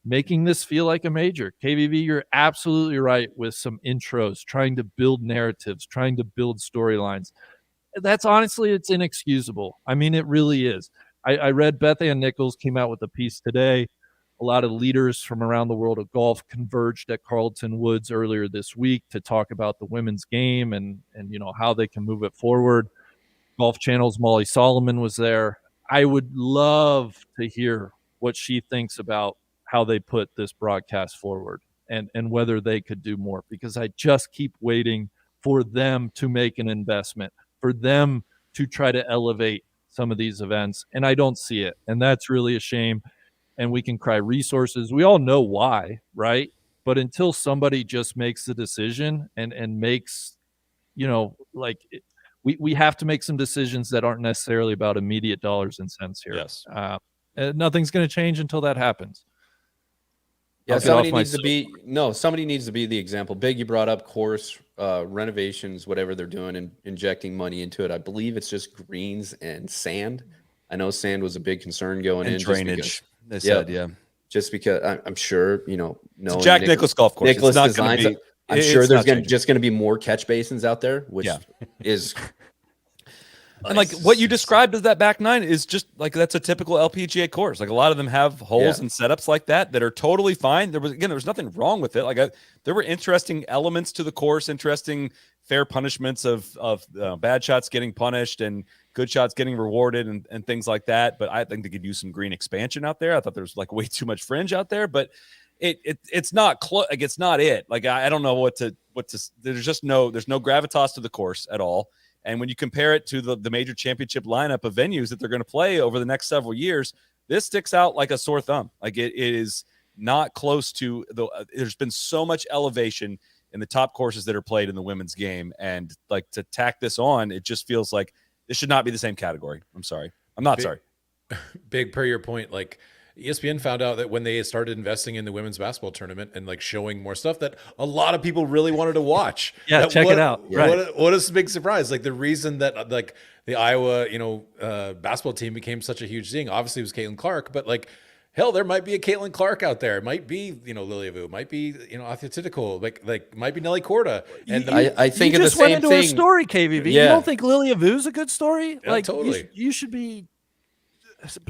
making this feel like a major. KVV, you're absolutely right with some intros, trying to build narratives, trying to build storylines. That's honestly, it's inexcusable. I mean, it really is. I read Beth Ann Nichols came out with a piece today. A lot of leaders from around the world of golf converged at Carlton Woods earlier this week to talk about the women's game and how they can move it forward. Golf Channel's Molly Solomon was there. I would love to hear what she thinks about how they put this broadcast forward and whether they could do more, because I just keep waiting for them to make an investment, for them to try to elevate some of these events. And I don't see it. And that's really a shame. And we can cry resources. We all know why, right? But until somebody just makes the decision and makes, we have to make some decisions that aren't necessarily about immediate dollars and cents here. Yes. Nothing's going to change until that happens. Yeah, I'll get somebody off my needs to be somebody needs to be the example. Big, you brought up course renovations, whatever they're doing, and injecting money into it. I believe it's just greens and sand. I know sand was a big concern going And in. drainage. They said, yeah. Just because I'm sure, It's Jack Nicklaus Golf Course. Nicholas It's not going designs. to be. I'm sure it's there's not just going to be more catch basins out there, which is. And like what you described as that back nine is just like that's a typical LPGA course. Like a lot of them have holes and setups like that are totally fine. There was nothing wrong with it. Like there were interesting elements to the course, interesting fair punishments of bad shots getting punished and good shots getting rewarded and things like that. But I think they could use some green expansion out there. I thought there's like way too much fringe out there, but it's not close. Like it's not it. Like I don't know what to. There's no gravitas to the course at all. And when you compare it to the major championship lineup of venues that they're going to play over the next several years, this sticks out like a sore thumb. Like it is not close to there's been so much elevation in the top courses that are played in the women's game. And like to tack this on, it just feels like this should not be the same category. I'm sorry. I'm not sorry. Big per your point, like ESPN found out that when they started investing in the women's basketball tournament and like showing more stuff that a lot of people really wanted to watch. Check it out. Right. What a big surprise. Like the reason that like the Iowa, basketball team became such a huge thing, obviously it was Caitlin Clark, but like, hell, there might be a Caitlin Clark out there. It might be, Lilia Vu, might be, Athletitical, like might be Nelly Corda. And I think you of the just went same into thing. a story, KVV. Yeah. You don't think Lilia Vu's a good story? Yeah, like totally. You should be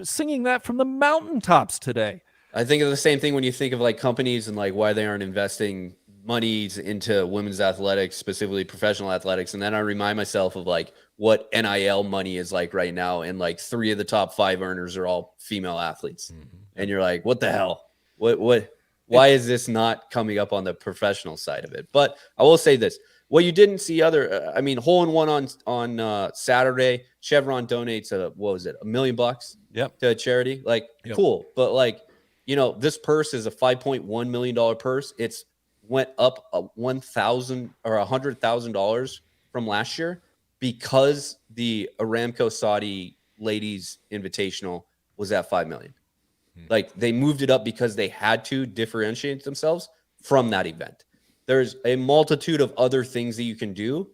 singing that from the mountaintops today. I think of the same thing when you think of like companies and like why they aren't investing monies into women's athletics, specifically professional athletics. And then I remind myself of like what NIL money is like right now. And like 3 of the top 5 earners are all female athletes. Mm-hmm. And you're like, what the hell? Why is this not coming up on the professional side of it? But I will say this. What you didn't see hole in one on Saturday, Chevron donates $1 million to a charity. Like, cool. But like, this purse is a $5.1 million purse. It's went up $1,000 or $100,000 from last year because the Aramco Saudi Ladies Invitational was at $5 million. Like they moved it up because they had to differentiate themselves from that event. There's a multitude of other things that you can do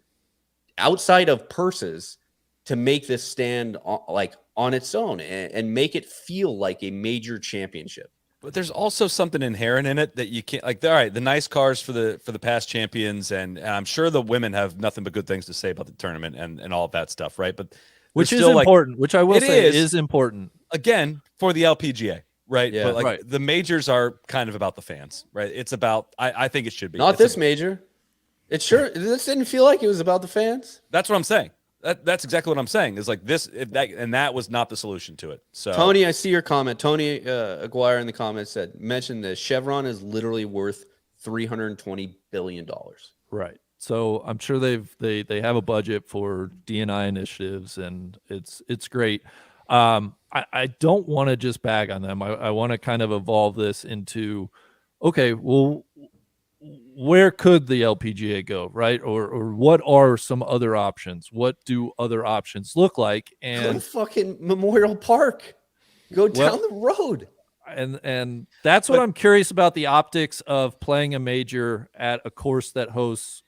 outside of purses to make this stand on its own and make it feel like a major championship. But there's also something inherent in it that you can't like. All right, the nice cars for the past champions, and I'm sure the women have nothing but good things to say about the tournament and all of that stuff, right? But which is important. Which I will say is important again for the LPGA. Right. Yeah. But the majors are kind of about the fans, right? It's about, I think it should be. Not this major. This didn't feel like it was about the fans. That's what I'm saying. That's exactly what I'm saying is like this, that was not the solution to it. So Tony, I see your comment. Tony Aguirre in the comments mentioned this. Chevron is literally worth $320 billion. Right. So I'm sure they have a budget for D&I initiatives and it's great. I don't want to just bag on them. I want to kind of evolve this into, okay, well, where could the LPGA go, right? Or what are some other options? What do other options look like? And go to fucking Memorial Park. Go down the road. And that's what I'm curious about, the optics of playing a major at a course that hosts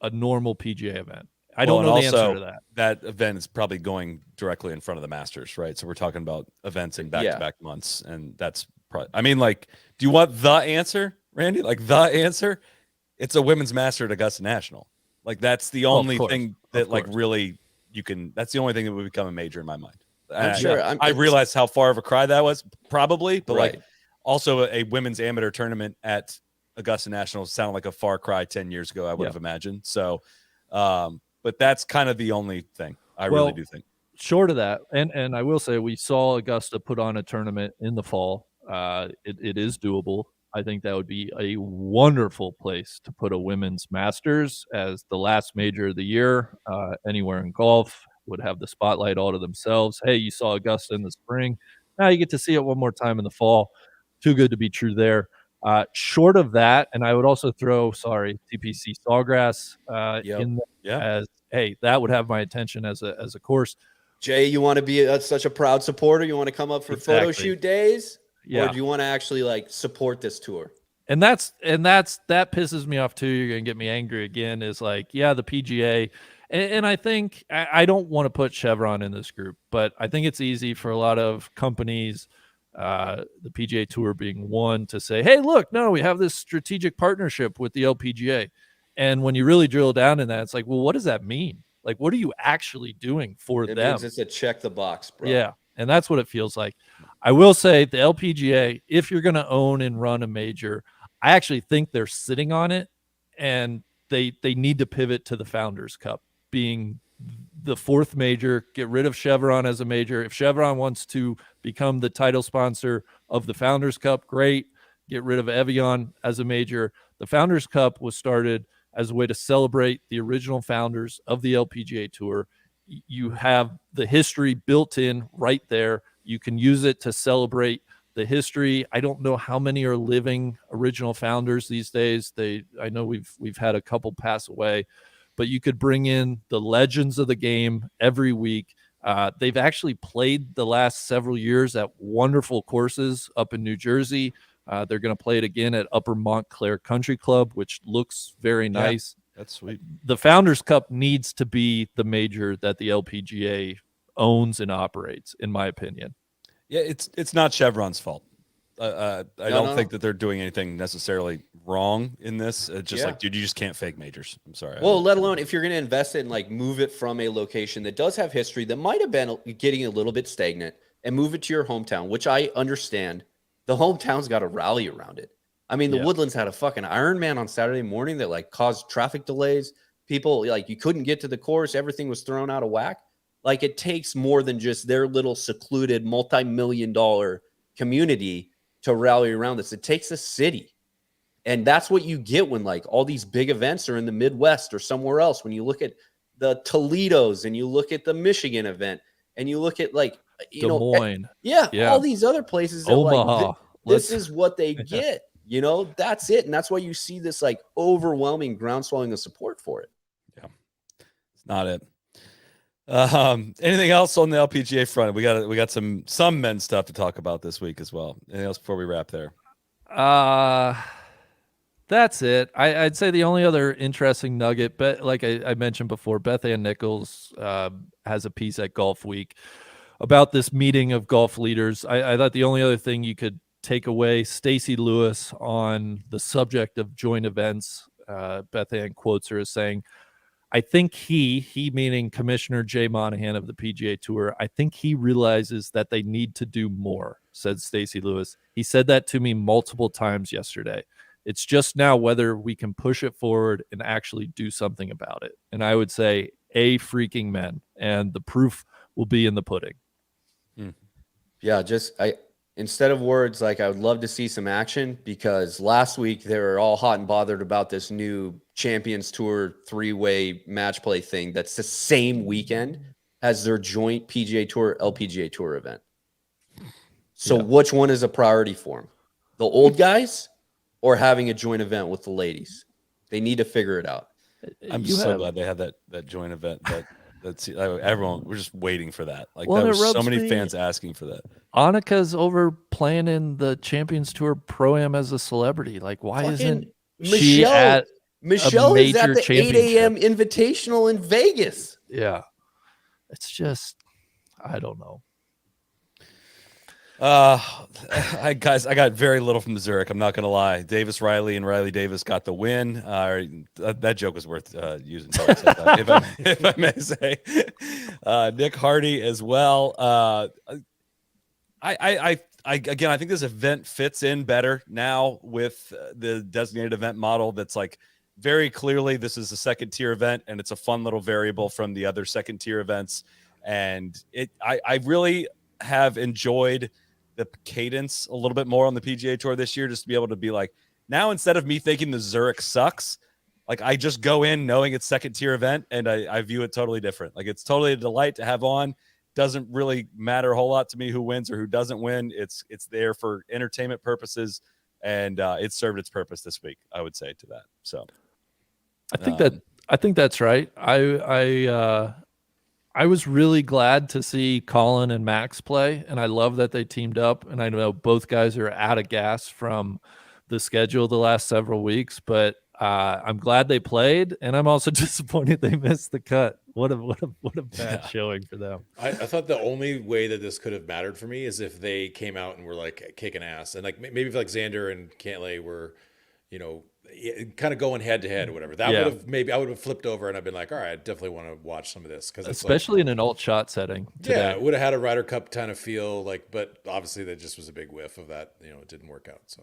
a normal PGA event. I don't know the answer to that. That event is probably going directly in front of the Masters, right? So we're talking about events in back-to-back months, and that's probably. I mean, like, do you want the answer, Randy? Like the answer? It's a women's Master at Augusta National. Like that's the only thing that like really you can. That's the only thing that would become a major in my mind. I realized how far of a cry that was, probably, but like also a women's amateur tournament at Augusta National sounded like a far cry 10 years ago. I would have imagined. So. But that's kind of the only thing I really do think. Short of that, and I will say we saw Augusta put on a tournament in the fall. It is doable. I think that would be a wonderful place to put a women's Masters as the last major of the year. Anywhere in golf would have the spotlight all to themselves. Hey, you saw Augusta in the spring. Now you get to see it one more time in the fall. Too good to be true there. Short of that, and I would also throw, TPC Sawgrass in as hey, that would have my attention as a course. Jay, you want to be such a proud supporter? You want to come up for photo shoot days? Yeah. Or do you want to actually like support this tour? And that pisses me off too. You're going to get me angry again, is like, yeah, the PGA. And I think I don't want to put Chevron in this group, but I think it's easy for a lot of companies, the PGA Tour being one, to say, hey, look, no, we have this strategic partnership with the LPGA. And when you really drill down in that, it's like, well, what does that mean? Like, what are you actually doing for them? It means it's a check the box, bro. Yeah, and that's what it feels like. I will say the LPGA, if you're going to own and run a major, I actually think they're sitting on it, and they need to pivot to the Founders Cup being the fourth major. Get rid of Chevron as a major. If Chevron wants to become the title sponsor of the Founders Cup, great. Get rid of Evian as a major. The Founders Cup was started as a way to celebrate the original founders of the LPGA Tour. You have the history built in right there. You can use it to celebrate the history. I don't know how many are living original founders these days. I know we've had a couple pass away, but you could bring in the legends of the game every week. They've actually played the last several years at wonderful courses up in New Jersey. They're going to play it again at Upper Montclair Country Club, which looks very nice. Yeah, that's sweet. The Founders Cup needs to be the major that the LPGA owns and operates, in my opinion. Yeah, it's not Chevron's fault. I don't think that they're doing anything necessarily wrong in this. It's just like, dude, you just can't fake majors. I'm sorry. Well, let alone if you're going to invest it and like move it from a location that does have history that might have been getting a little bit stagnant and move it to your hometown, which I understand. The hometown's got to rally around it. I mean, the Woodlands had a fucking Ironman on Saturday morning that like caused traffic delays. People, like, you couldn't get to the course. Everything was thrown out of whack. Like, it takes more than just their little secluded multi-million-dollar community to rally around this. It takes a city. And that's what you get when like all these big events are in the Midwest or somewhere else. When you look at the Toledos and you look at the Michigan event and you look at like, Des Moines. All these other places that Omaha. like this is what they get. You know, that's it. And that's why you see this like overwhelming groundswelling of support for it. Yeah. It's not it. Anything else on the LPGA front? We got some men's stuff to talk about this week as well. Anything else before we wrap there? That's it. I'd say the only other interesting nugget, but like I mentioned before, Beth Ann Nichols has a piece at Golf Week about this meeting of golf leaders. I thought the only other thing you could take away, Stacey Lewis on the subject of joint events, Beth Ann quotes her as saying, I think he meaning Commissioner Jay Monahan of the PGA Tour, I think he realizes that they need to do more, said Stacey Lewis. He said that to me multiple times yesterday. It's just now whether we can push it forward and actually do something about it. And I would say freaking men, and the proof will be in the pudding. Yeah, instead of words, like, I would love to see some action, because last week they were all hot and bothered about this new Champions Tour 3-way match play thing that's the same weekend as their joint PGA Tour LPGA Tour event. So which one is a priority for them? The old guys or having a joint event with the ladies? They need to figure it out. I'm glad they had that joint event. That's everyone. We're just waiting for that. Like, well, there were so many fans asking for that. Annika's over playing in the Champions Tour Pro-Am as a celebrity. Like, why isn't she at Michelle is at the 8 a.m. championship? Invitational in Vegas. Yeah. It's just, I don't know. I got very little from the Zurich. I'm not gonna lie. Davis Riley and Riley Davis got the win. That joke was worth using, if I may say. Nick Hardy as well. I think this event fits in better now with the designated event model. That's like, very clearly this is a second tier event, and it's a fun little variable from the other second tier events. And I really have enjoyed the cadence a little bit more on the PGA Tour this year, just to be able to be like, now instead of me thinking the Zurich sucks, like, I just go in knowing it's second tier event, and I view it totally different. Like, it's totally a delight to have on. Doesn't really matter a whole lot to me who wins or who doesn't win. It's there for entertainment purposes, and it served its purpose this week, I would say, to that. So I think that's right. I was really glad to see Colin and Max play, and I love that they teamed up. And I know both guys are out of gas from the schedule the last several weeks, but I'm glad they played, and I'm also disappointed they missed the cut. What a bad showing for them. I thought the only way that this could have mattered for me is if they came out and were like kicking ass, and like maybe if like Xander and Cantlay were, kind of going head to head or whatever. That would have maybe I would have flipped over and I've been like, all right, I definitely want to watch some of this because especially in an alt shot setting. Today. Yeah, it would have had a Ryder Cup kind of feel but obviously that just was a big whiff of that. It didn't work out. So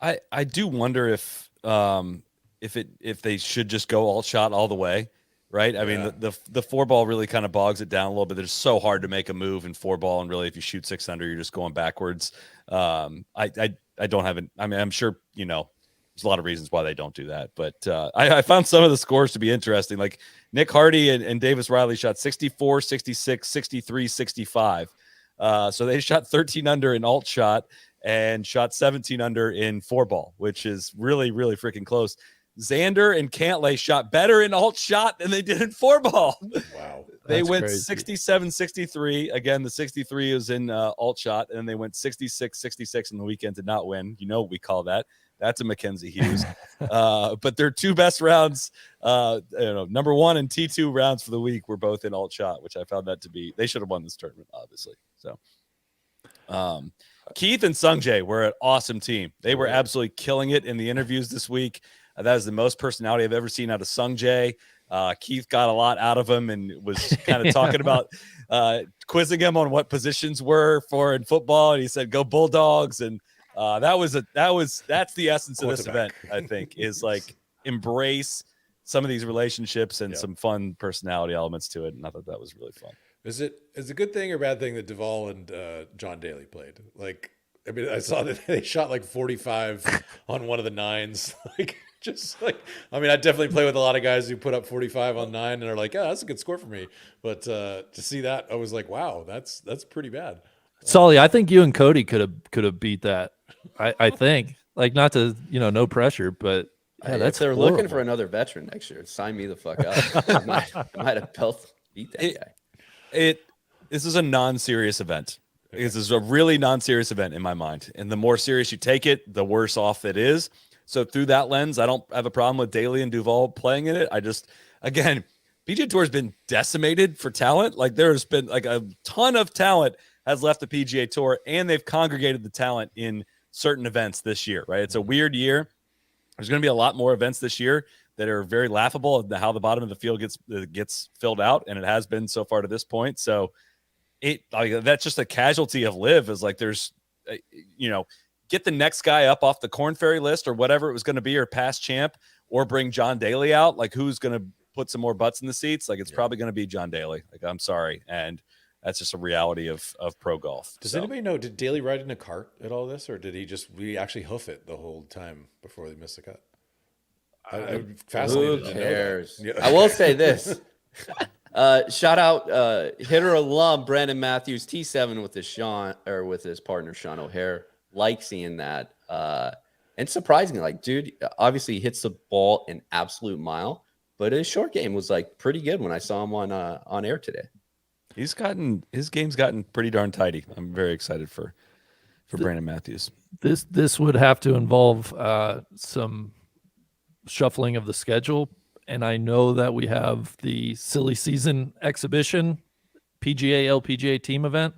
I do wonder if they should just go alt shot all the way. Right. I mean, the 4-ball really kind of bogs it down a little bit. It's so hard to make a move in 4-ball. And really, if you shoot 6 under, you're just going backwards. I don't have it. I mean, I'm sure, there's a lot of reasons why they don't do that. But I found some of the scores to be interesting. Like Nick Hardy and Davis Riley shot 64, 66, 63, 65. So they shot 13 under in alt shot and shot 17 under in 4-ball, which is really, really freaking close. Xander and Cantlay shot better in alt shot than they did in 4-ball. Wow. They went 67-63. Again, the 63 is in alt shot, and then they went 66-66 in the weekend to not win. You know what we call that. That's a Mackenzie Hughes. But their two best rounds, number 1 and T2 rounds for the week were both in alt shot, which I found that to be – they should have won this tournament, obviously. So Keith and Sungjae were an awesome team. They were absolutely killing it in the interviews this week. That is the most personality I've ever seen out of Sungjae. Keith got a lot out of him and was kind of talking about quizzing him on what positions were for in football. And he said, "Go Bulldogs." And that's the essence of this event. I think is like embrace some of these relationships and some fun personality elements to it. And I thought that was really fun. Is it a good thing or bad thing that Duvall and John Daly played? Like, I mean, I saw that they shot like 45 on one of the 9s. Like, just like, I mean, I definitely play with a lot of guys who put up 45 on 9 and are like, yeah, that's a good score for me. But to see that, I was like, wow, that's pretty bad. Sully, I think you and Cody could have beat that. I think, like, not to, no pressure, but yeah, that's if they're horrible. looking for another veteran next year, sign me the fuck up. I might have beat that guy. This is a non-serious event. This is a really non-serious event in my mind. And the more serious you take it, the worse off it is. So through that lens, I don't have a problem with Daly and Duvall playing in it. I just, again, PGA Tour has been decimated for talent. Like there's been like a ton of talent has left the PGA Tour, and they've congregated the talent in certain events this year, right? It's a weird year. There's going to be a lot more events this year that are very laughable at how the bottom of the field gets filled out, and it has been so far to this point. So that's just a casualty of LIV is like there's, get the next guy up off the Korn Ferry list or whatever it was going to be, or past champ, or bring John Daly out. Like who's going to put some more butts in the seats? Like it's probably going to be John Daly. Like I'm sorry. And that's just a reality of pro golf. Does anybody know, did Daly ride in a cart at all this, or did he actually hoof it the whole time before they missed the cut? I'm fascinated. Who cares? I will say this. Shout out hitter alum Brandon Matthews, T7 with his partner Sean O'Hare. Like seeing that. And surprisingly, like, dude, obviously he hits the ball an absolute mile, but his short game was like pretty good when I saw him on air today. His game's gotten pretty darn tidy. I'm very excited for Brandon Matthews. This would have to involve some shuffling of the schedule, and I know that we have the silly season exhibition PGA LPGA team event,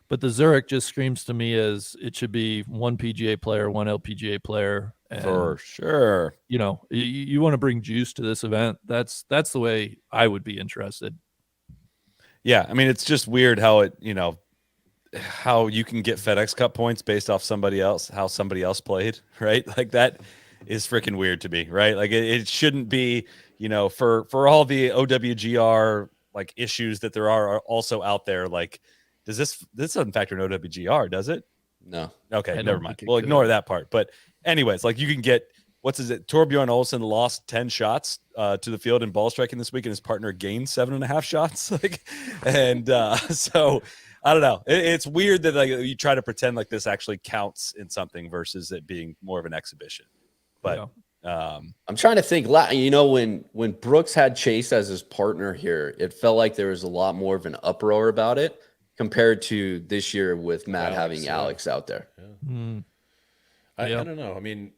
but the Zurich just screams to me as it should be one PGA player, one LPGA player. And, for sure. You want to bring juice to this event. That's the way I would be interested. Yeah, I mean, it's just weird how how you can get FedEx Cup points based off how somebody else played, right? Like that is freaking weird to me, right? Like it shouldn't be, for all the OWGR like issues that there are also out there. Like, does this doesn't factor in OWGR, does it? No. Okay, never mind. We'll ignore that part. But anyways, like you can get Torbjorn Olsen lost 10 shots to the field in ball striking this week, and his partner gained 7.5 shots. So I don't know. It's weird that you try to pretend like this actually counts in something versus it being more of an exhibition. But I'm trying to think. When Brooks had Chase as his partner here, it felt like there was a lot more of an uproar about it compared to this year with Matt having Alex out there. I don't know. I mean,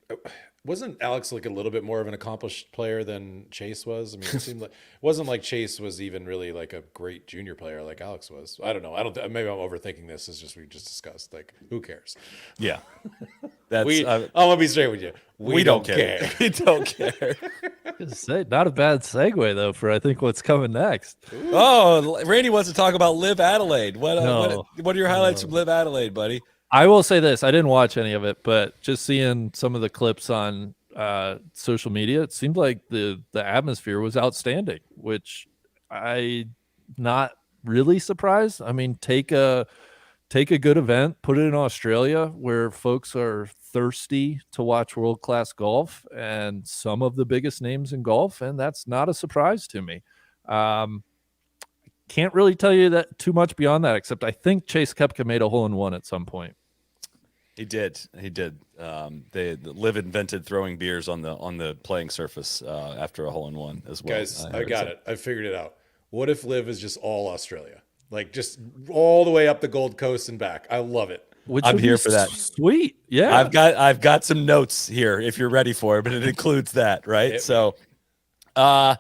wasn't Alex like a little bit more of an accomplished player than Chase was? I mean, it seemed like it wasn't like Chase was even really like a great junior player like Alex was. I don't know. Maybe I'm overthinking this. It's just we just discussed. Like, who cares? Yeah, I'm gonna be straight with you. We don't care. We don't care. Not a bad segue though for I think what's coming next. Oh, Randy wants to talk about Live Adelaide. What are your highlights from Live Adelaide, buddy? I will say this: I didn't watch any of it, but just seeing some of the clips on social media, it seemed like the atmosphere was outstanding, which I not really surprised. I mean, take a good event, put it in Australia where folks are thirsty to watch world-class golf and some of the biggest names in golf, and that's not a surprise to me. Can't really tell you that too much beyond that, except I think Chase Koepka made a hole-in-one at some point. He did. The Liv invented throwing beers on the playing surface after a hole-in-one as well. Guys, I got it. I figured it out. What if Liv is just all Australia? Like just all the way up the Gold Coast and back. I love it. I'm here for that. Sweet. Yeah. I've got some notes here if you're ready for it, but it includes that, right? So got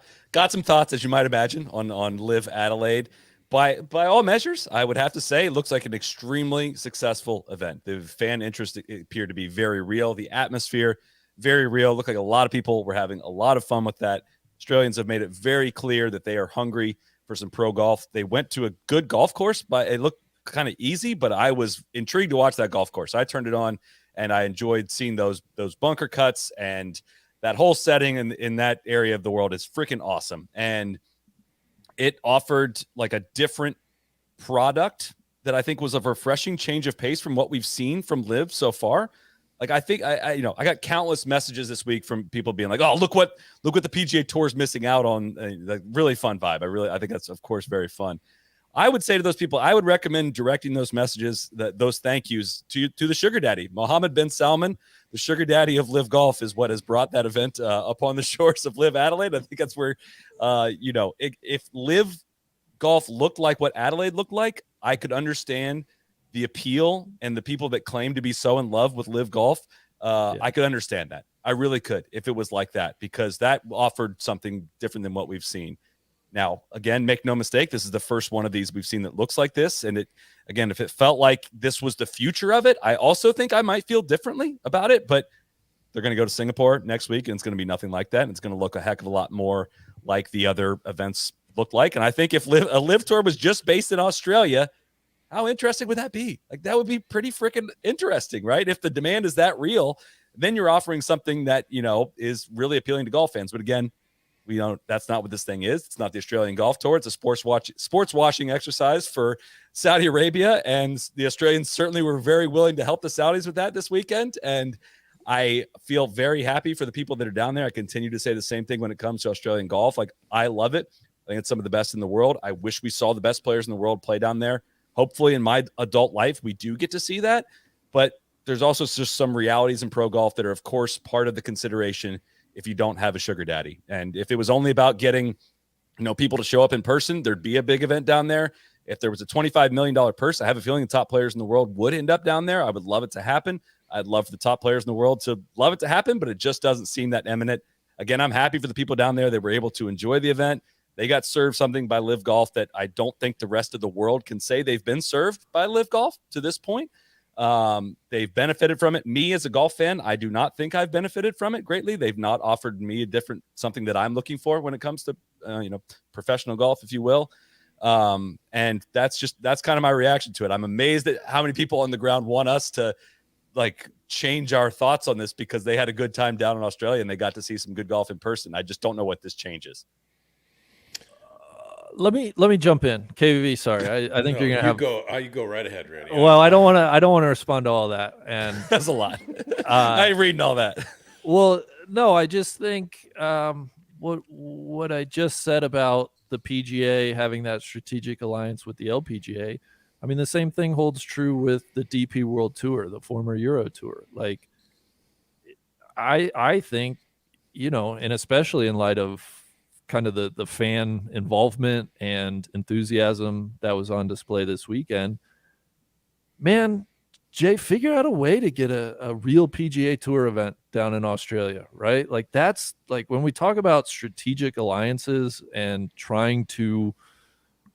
some thoughts, as you might imagine, on Live Adelaide. By all measures, I would have to say it looks like an extremely successful event. The fan interest appeared to be very real. The atmosphere, very real. Looked like a lot of people were having a lot of fun with that. Australians have made it very clear that they are hungry for some pro golf. They went to a good golf course, but it looked kind of easy, but I was intrigued to watch that golf course. I turned it on and I enjoyed seeing those bunker cuts, and that whole setting in that area of the world is freaking awesome. And it offered like a different product that I think was a refreshing change of pace from what we've seen from Liv so far. Like, I think I got countless messages this week from people being like, "Oh, look what the PGA Tour is missing out on." The really fun vibe. I think that's of course very fun. I would say to those people, I would recommend directing those messages, those thank yous to the sugar daddy, Mohammed bin Salman. The sugar daddy of Live Golf is what has brought that event upon the shores of Live Adelaide. I think that's where, if Live Golf looked like what Adelaide looked like, I could understand the appeal and the people that claim to be so in love with Live Golf. I could understand that. I really could if it was like that, because that offered something different than what we've seen. Now, again, make no mistake, this is the first one of these we've seen that looks like this. And if it felt like this was the future of it, I also think I might feel differently about it. But they're going to go to Singapore next week, and it's going to be nothing like that. And it's going to look a heck of a lot more like the other events looked like. And I think if a Live Tour was just based in Australia, how interesting would that be? Like, that would be pretty freaking interesting, right? If the demand is that real, then you're offering something that, is really appealing to golf fans. But again, that's not what this thing is. It's not the Australian Golf Tour. It's a sports washing exercise for Saudi Arabia. And the Australians certainly were very willing to help the Saudis with that this weekend. And I feel very happy for the people that are down there. I continue to say the same thing when it comes to Australian golf. Like, I love it. I think it's some of the best in the world. I wish we saw the best players in the world play down there. Hopefully in my adult life, we do get to see that. But there's also just some realities in pro golf that are, of course, part of the consideration if you don't have a sugar daddy. And if it was only about getting, people to show up in person, there'd be a big event down there. If there was a $25 million purse, I have a feeling the top players in the world would end up down there. I would love it to happen. I'd love for the top players in the world to love it to happen, but it just doesn't seem that imminent. Again, I'm happy for the people down there that were able to enjoy the event. They got served something by Live Golf that I don't think the rest of the world can say they've been served by Live Golf to this point. They've benefited from it. Me as a golf fan, I do not think I've benefited from it greatly. They've not offered me something that I'm looking for when it comes to, professional golf, if you will. And that's kind of my reaction to it. I'm amazed at how many people on the ground want us to change our thoughts on this because they had a good time down in Australia and they got to see some good golf in person. I just don't know what this changes. Let me jump in. KVV, sorry. I think you're gonna have you go right ahead, Randy. Well, I don't want to respond to all that, and that's a lot. I ain't reading all that. Well, no, I just think what I just said about the PGA having that strategic alliance with the LPGA. I mean, the same thing holds true with the DP World Tour, the former Euro Tour. Like, I think and especially in light of kind of the fan involvement and enthusiasm that was on display this weekend, man, Jay, figure out a way to get a real PGA Tour event down in Australia, right? Like that's like when we talk about strategic alliances and trying to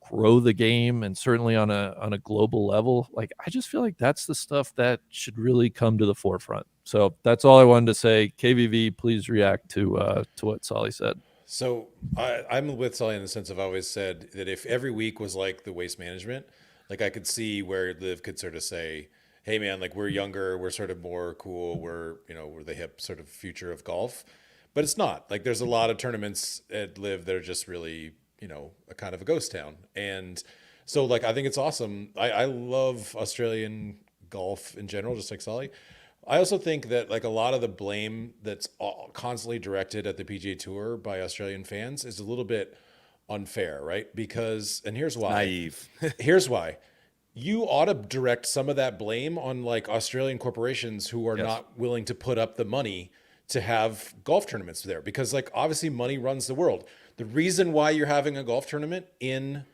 grow the game, and certainly on a global level, like I just feel like that's the stuff that should really come to the forefront. So that's all I wanted to say. KVV, please react to what Solly said. So I'm with Sully in the sense of I always said that if every week was like the Waste Management, like I could see where Liv could sort of say, hey man, like we're younger, we're sort of more cool, we're the hip sort of future of golf. But it's not. Like there's a lot of tournaments at Liv that are just really, a kind of a ghost town. And so like I think it's awesome. I love Australian golf in general, just like Sully. I also think that like a lot of the blame that's constantly directed at the PGA Tour by Australian fans is a little bit unfair, right? Because, and here's why. Naive. Here's why. You ought to direct some of that blame on like Australian corporations who are not willing to put up the money to have golf tournaments there, because like obviously money runs the world. The reason why you're having a golf tournament in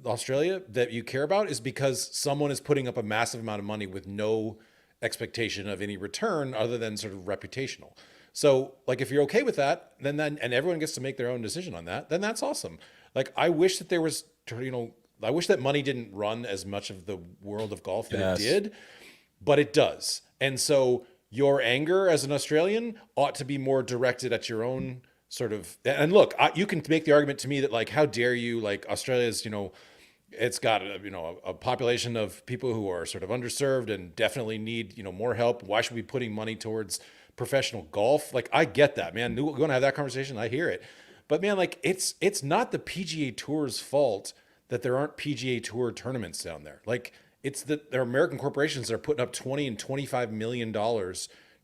Australia that you care about is because someone is putting up a massive amount of money with no expectation of any return other than sort of reputational. So like if you're okay with that, then and everyone gets to make their own decision on that, then that's awesome. Like I wish that there was, I wish that money didn't run as much of the world of golf that it did, but it does. And so your anger as an Australian ought to be more directed at your own sort of, and look, you can make the argument to me that like, how dare you, like Australia's, it's got a population of people who are sort of underserved and definitely need more help. Why should we be putting money towards professional golf? Like I get that, man. We're going to have that conversation. I hear it, but man, like it's not the PGA Tour's fault that there aren't PGA Tour tournaments down there. Like it's that there are American corporations that are putting up $20 and $25 million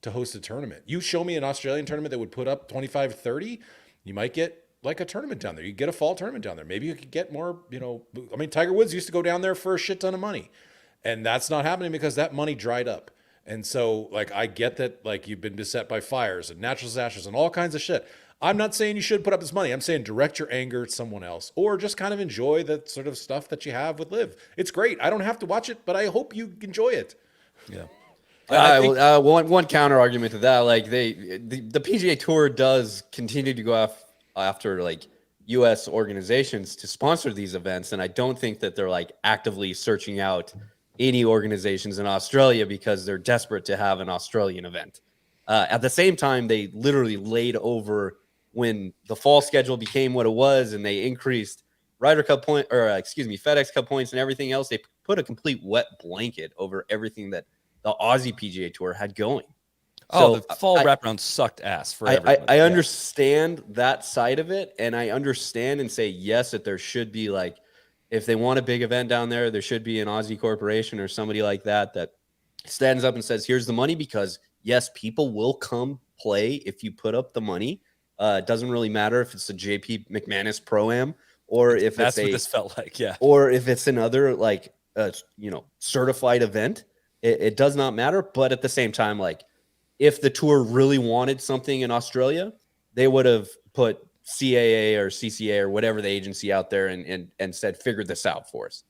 to host a tournament. You show me an Australian tournament that would put up 25, 30, you might get like a tournament down there. You get a fall tournament down there. Maybe you could get more, Tiger Woods used to go down there for a shit ton of money, and that's not happening because that money dried up. And so like, I get that, like you've been beset by fires and natural disasters and all kinds of shit. I'm not saying you should put up this money. I'm saying direct your anger at someone else, or just kind of enjoy the sort of stuff that you have with Liv. It's great. I don't have to watch it, but I hope you enjoy it. Yeah. One counter argument to that, like the PGA Tour does continue to go after like U.S. organizations to sponsor these events, and I don't think that they're like actively searching out any organizations in Australia because they're desperate to have an Australian event. At the same time, they literally laid over when the fall schedule became what it was, and they increased Ryder Cup FedEx Cup points and everything else. They put a complete wet blanket over everything that the Aussie PGA Tour had going. The fall wraparound sucked ass for everybody. I understand that side of it, and I understand and say yes that there should be like, if they want a big event down there, there should be an Aussie corporation or somebody like that that stands up and says, "Here's the money," because yes, people will come play if you put up the money. It doesn't really matter if it's a JP McManus Pro-Am or if that's it's what this felt like, or if it's another like certified event. It does not matter. But at the same time, like if the tour really wanted something in Australia, they would have put CAA or CCA or whatever the agency out there and said, figure this out for us.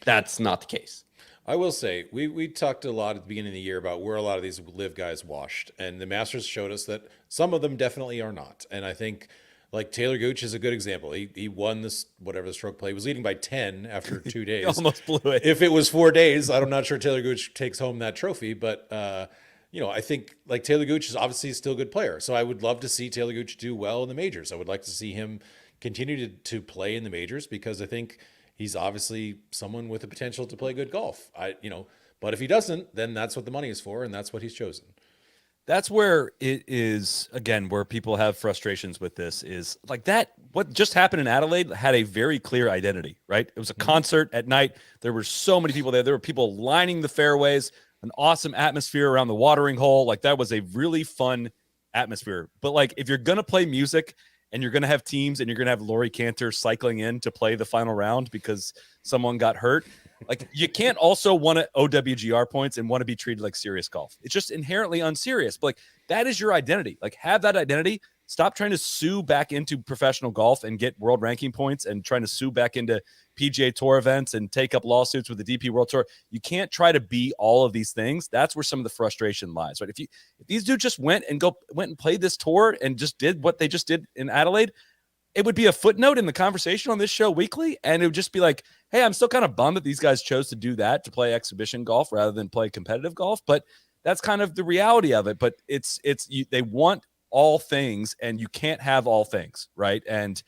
That's not the case. I will say, we talked a lot at the beginning of the year about where a lot of these Live guys washed, and the Masters showed us that some of them definitely are not. And I think like Taylor Gooch is a good example. He won this, whatever the stroke play. He was leading by 10 after 2 days. He almost blew it. If it was 4 days, I'm not sure Taylor Gooch takes home that trophy, but I think like Taylor Gooch is obviously still a good player. So I would love to see Taylor Gooch do well in the majors. I would like to see him continue to play in the majors because I think he's obviously someone with the potential to play good golf. But if he doesn't, then that's what the money is for, and that's what he's chosen. That's where it is, again, where people have frustrations with this is like that. What just happened in Adelaide had a very clear identity, right? It was a concert at night. There were so many people there. There were people lining the fairways, an awesome atmosphere around the watering hole. Like that was a really fun atmosphere. But like, if you're going to play music and you're going to have teams and you're going to have Laurie Cantor cycling in to play the final round because someone got hurt, like you can't also want to OWGR points and want to be treated like serious golf. It's just inherently unserious. But like that is your identity. Like have that identity, stop trying to sue back into professional golf and get world ranking points and trying to sue back into PGA Tour events and take up lawsuits with the DP World Tour. You can't try to be all of these things. That's where some of the frustration lies, right? If these dudes just went and played this tour and just did what they just did in Adelaide, it would be a footnote in the conversation on this show weekly. And it would just be like, hey, I'm still kind of bummed that these guys chose to do that, to play exhibition golf rather than play competitive golf. But that's kind of the reality of it. But they want all things and you can't have all things. Right. And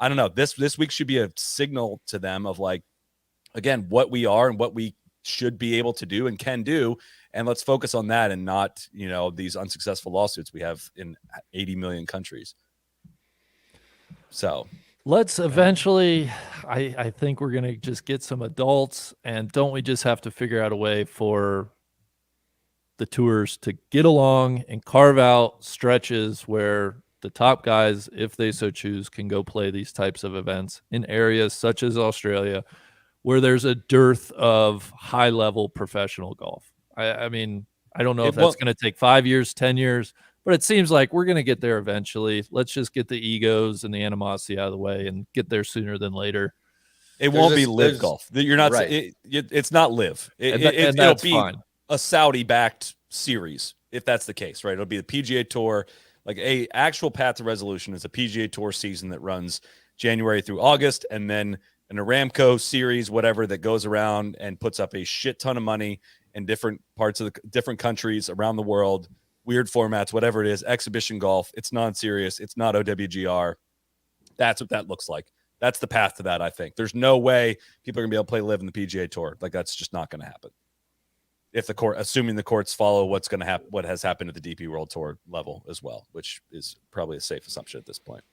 I don't know, this week should be a signal to them of like, again, what we are and what we should be able to do and can do. And let's focus on that and not, these unsuccessful lawsuits we have in 80 million countries. So let's eventually, I think we're going to just get some adults, and don't we just have to figure out a way for the tours to get along and carve out stretches where the top guys, if they so choose, can go play these types of events in areas such as Australia where there's a dearth of high-level professional golf. I mean, I don't know if that's going to take 5 years, 10 years, but it seems like we're going to get there eventually. Let's just get the egos and the animosity out of the way and get there sooner than later. It won't be live golf. You're not right. It's not live. It'll be fine. A Saudi-backed series if that's the case, right? It'll be the PGA Tour. Like a actual path to resolution is a PGA Tour season that runs January through August, and then an Aramco series, whatever, that goes around and puts up a shit ton of money in different parts of the different countries around the world. Weird formats, whatever it is, exhibition golf. It's non-serious. It's not OWGR. That's what that looks like. That's the path to that, I think. There's no way people are going to be able to play live in the PGA Tour. Like, that's just not going to happen. If the court, assuming the courts follow what's going to happen, what has happened at the DP World Tour level as well, which is probably a safe assumption at this point.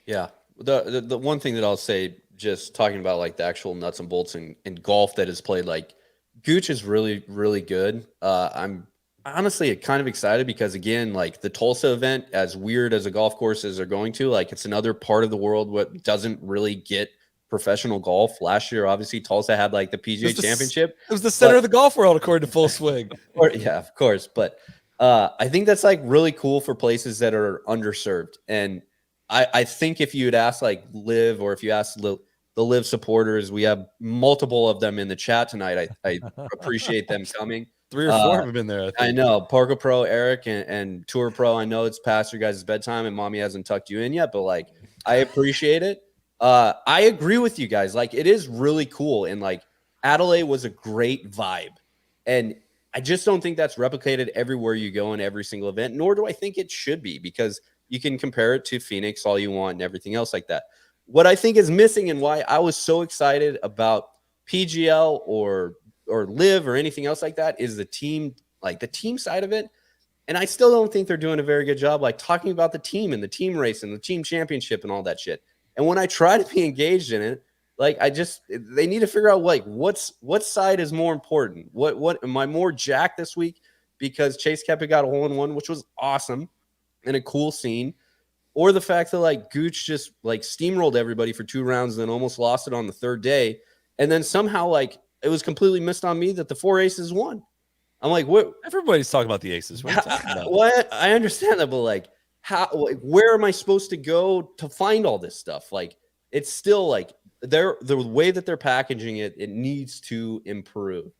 Yeah. The one thing that I'll say, just talking about like the actual nuts and bolts in golf that is played, like Gooch is really, really good. I'm honestly kind of excited because, again, like the Tulsa event, as weird as a golf courses are going to, like, it's another part of the world what doesn't really get professional golf. Last year, obviously, Tulsa had like the PGA Championship. It was the center of the golf world, according to Full Swing. Yeah, of course. But I think that's like really cool for places that are underserved. And I think if you had asked like Liv, or if you asked the Liv supporters, we have multiple of them in the chat tonight. I appreciate them coming. 3 or 4 have been there. I know. Parker Pro, Eric, and Tour Pro. I know it's past your guys' bedtime and mommy hasn't tucked you in yet, but like, I appreciate it. I agree with you guys. Like, it is really cool. And like, Adelaide was a great vibe. And I just don't think that's replicated everywhere you go in every single event, nor do I think it should be, because you can compare it to Phoenix all you want and everything else like that. What I think is missing, and why I was so excited about PGL or Live or anything else like that, is the team, like the team side of it. And I still don't think they're doing a very good job, like talking about the team and the team race and the team championship and all that shit. And when I try to be engaged in it, like, they need to figure out like what side is more important. What am I more jacked this week because Chase Koepka got a hole-in-one, which was awesome and a cool scene, or the fact that like Gooch just like steamrolled everybody for 2 rounds and then almost lost it on the 3rd day, and then somehow like it was completely missed on me that the 4 aces won. I'm like, what? Everybody's talking about the aces. What are you talking about? What? I understand that, but like, how? Like, where am I supposed to go to find all this stuff? Like, it's still like the way that they're packaging it, it needs to improve.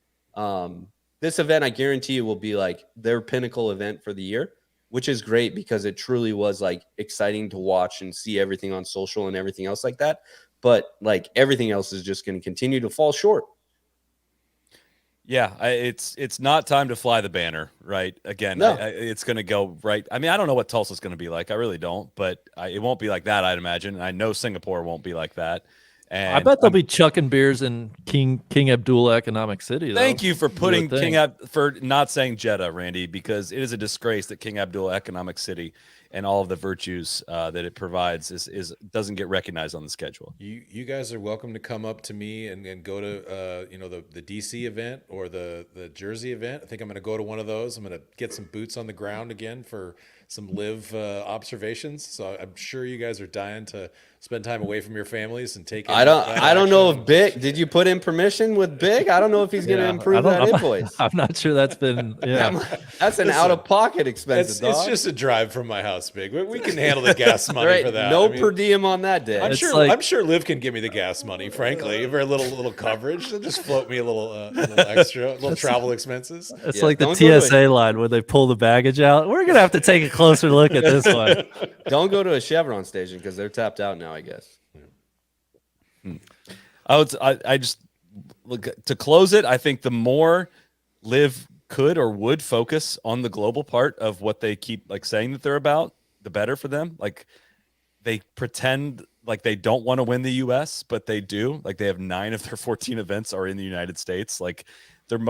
This event, I guarantee you, will be like their pinnacle event for the year, which is great because it truly was like exciting to watch and see everything on social and everything else like that. But like everything else is just going to continue to fall short. Yeah, it's not time to fly the banner, right? Again, No. It's going to go right. I mean, I don't know what Tulsa's going to be like. I really don't, but it won't be like that, I'd imagine. And I know Singapore won't be like that. And I bet they'll be chucking beers in King Abdullah Economic City. Though. Thank you for putting for not saying Jeddah, Randy, because it is a disgrace that King Abdullah Economic City and all of the virtues that it provides doesn't get recognized on the schedule. You guys are welcome to come up to me and go to the DC event or the Jersey event. I think I'm going to go to one of those. I'm going to get some boots on the ground again for some live observations. So I'm sure you guys are dying to spend time away from your families and take. I don't know if Big, did you put in permission with Big? I don't know if he's going to improve that invoice. I'm not sure that's been. Yeah, that's an out of pocket expense. It's just a drive from my house. house big. We can handle the gas money Right, for that. no I mean, per diem on that day. I'm It's sure. like- I'm sure Liv can give me the gas money. Frankly, for a little coverage, they'll just float me a little extra, little travel expenses. It's Yeah, like the don't go to TSA line where they pull the baggage out. We're gonna have to take a closer look at this one. Don't go to a Chevron station because they're tapped out now, I guess. I just look to close it. I think the more Liv could or would focus on the global part of what they keep like saying that they're about, the better for them. Like they pretend like they don't want to win the US, but they do. Like they have 9 of their 14 events are in the United States. Like some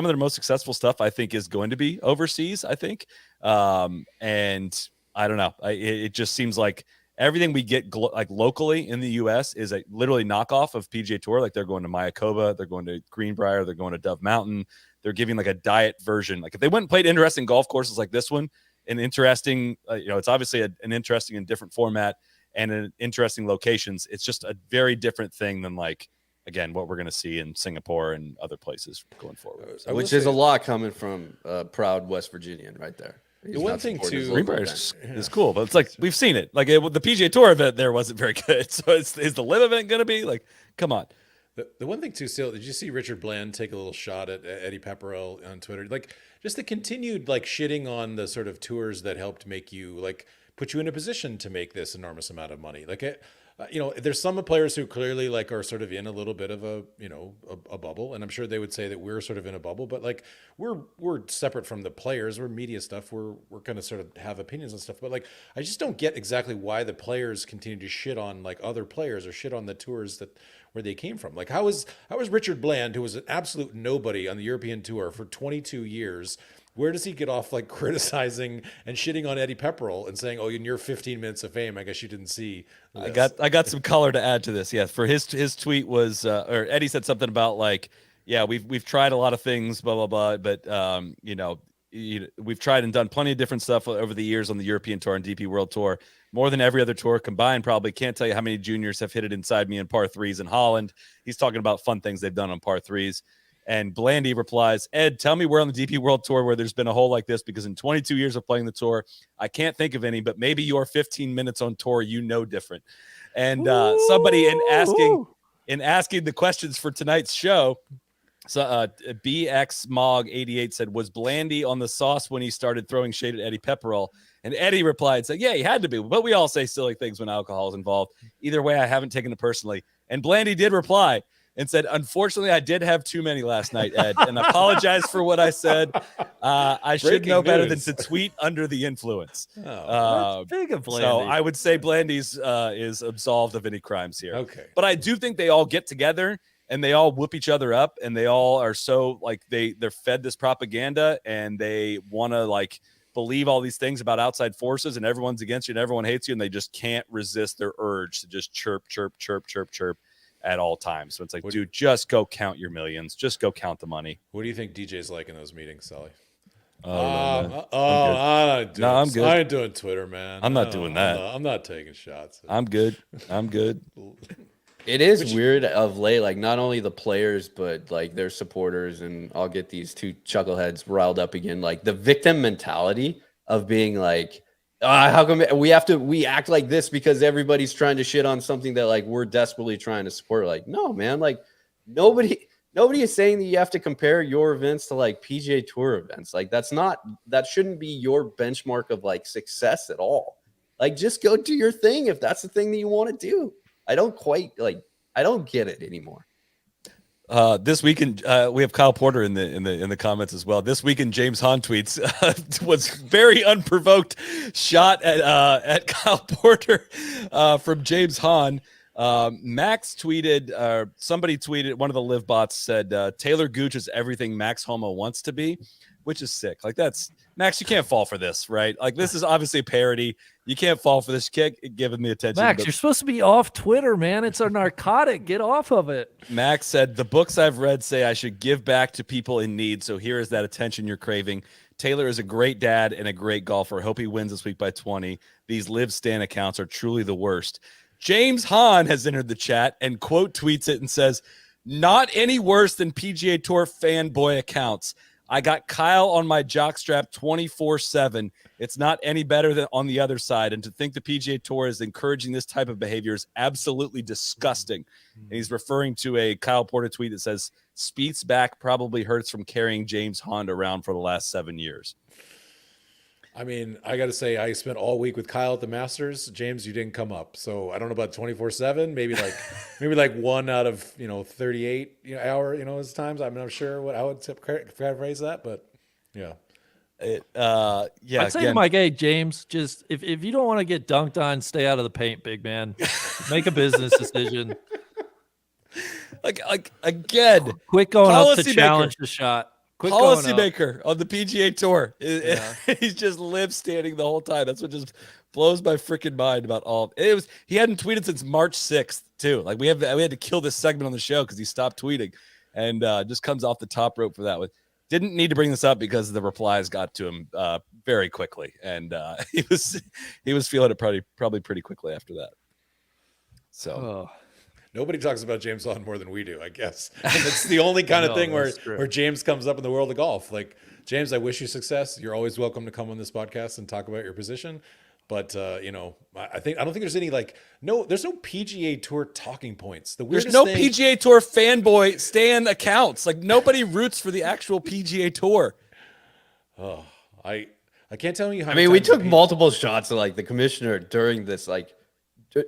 of their most successful stuff I think is going to be overseas, I think. And I don't know. It just seems like everything we get like locally in the US is a literally knockoff of PGA Tour. Like they're going to Mayakoba, they're going to Greenbrier, they're going to Dove Mountain. They're giving like a diet version. Like if they went and played interesting golf courses like this one, an interesting, it's obviously an interesting and different format and an interesting locations. It's just a very different thing than like, again, what we're going to see in Singapore and other places going forward. So, Which is a lot coming from proud West Virginian right there. The one thing too, Greenbrier is cool, but it's like we've seen it. Like the PGA Tour event there wasn't very good. So is the live event going to be like? Come on. The one thing too, still, did you see Richard Bland take a little shot at Eddie Pepperell on Twitter? Like just the continued like shitting on the sort of tours that helped make you like put you in a position to make this enormous amount of money. Like there's some players who clearly like are sort of in a little bit of a a bubble, and I'm sure they would say that we're sort of in a bubble, but like we're separate from the players. We're media stuff. We're going to sort of have opinions and stuff, but like I just don't get exactly why the players continue to shit on like other players or shit on the tours that where they came from. Like how is Richard Bland, who was an absolute nobody on the European Tour for 22 years, where does he get off like criticizing and shitting on Eddie Pepperell and saying, "Oh, in your 15 minutes of fame, I guess you didn't see this." I got some color to add to this. Yeah, for his tweet was or Eddie said something about like, yeah, we've tried a lot of things, blah blah blah, but we've tried and done plenty of different stuff over the years on the European Tour and DP World Tour, more than every other tour combined. Probably can't tell you how many juniors have hit it inside me in par threes in Holland. He's talking about fun things they've done on par threes. And Blandy replies, Ed, tell me where on the DP World Tour where there's been a hole like this, because in 22 years of playing the tour, I can't think of any, but maybe your 15 minutes on tour, different. And somebody in asking the questions for tonight's show, so BX Mog 88 said, was Blandy on the sauce when he started throwing shade at Eddie Pepperell? And Eddie replied, said, yeah, he had to be, but we all say silly things when alcohol is involved. Either way, I haven't taken it personally. And Blandy did reply and said, unfortunately, I did have too many last night, Ed, and apologize for what I said. I should Breaking know better than news. to tweet under the influence. That's big of Blandy. So I would say Blandy's is absolved of any crimes here. Okay. But I do think they all get together and they all whoop each other up, and they all are so like they're fed this propaganda and they want to like believe all these things about outside forces and everyone's against you and everyone hates you, and they just can't resist their urge to just chirp at all times. So it's like, dude, just go count your millions. Just go count the money. What do you think DJ's like in those meetings, Sully? I'm good. I'm good. I ain't doing Twitter, man. I'm not doing that. I'm not taking shots. I'm good. It is weird of late, like not only the players, but like their supporters, and I'll get these two chuckleheads riled up again. Like the victim mentality of being like, how come we act like this because everybody's trying to shit on something that like we're desperately trying to support? Like, no, man, like nobody is saying that you have to compare your events to like PGA Tour events. Like that shouldn't be your benchmark of like success at all. Like just go do your thing if that's the thing that you want to do. I don't get it anymore. This weekend, we have Kyle Porter in the comments as well. This weekend, James Hahn tweets was very unprovoked shot at Kyle Porter from James Hahn. Max tweeted, somebody tweeted, one of the live bots said, Taylor Gooch is everything Max Homa wants to be, which is sick. Like that's Max, you can't fall for this, right? Like this is obviously a parody. You can't fall for this. You can't give him the attention. Max, you're supposed to be off Twitter, man. It's a narcotic. Get off of it. Max said, the books I've read say I should give back to people in need. So here is that attention you're craving. Taylor is a great dad and a great golfer. Hope he wins this week by 20. These Live Stan accounts are truly the worst. James Hahn has entered the chat and quote tweets it and says, not any worse than PGA Tour fanboy accounts. I got Kyle on my jockstrap 24/7. It's not any better than on the other side. And to think the PGA Tour is encouraging this type of behavior is absolutely disgusting. And he's referring to a Kyle Porter tweet that says, Spieth's back probably hurts from carrying James Hunt around for the last 7 years. I mean, I got to say, I spent all week with Kyle at the Masters. James, you didn't come up, so I don't know about 24/7. Maybe like 1 out of 38 hour his times. I'm not sure what I would phrase that, but yeah. I'd say to Mike, hey James, just if you don't want to get dunked on, stay out of the paint, big man. Make a business decision. Like again, quit going up to challenge the shot. Policymaker on the PGA Tour. He's just lip standing the whole time. That's what just blows my freaking mind about all. He hadn't tweeted since March 6th too. Like we had to kill this segment on the show because he stopped tweeting, and just comes off the top rope for that one. Didn't need to bring this up because the replies got to him very quickly, and he was feeling it probably pretty quickly after that. So. Nobody talks about James Hunt more than we do, I guess. And it's the only kind of thing where James comes up in the world of golf. Like, James, I wish you success. You're always welcome to come on this podcast and talk about your position. But I don't think there's any there's no PGA Tour talking points. There's no PGA Tour fanboy stan accounts. Like nobody roots for the actual PGA Tour. Oh, I can't tell you how. I mean, we took multiple shots at the commissioner during this.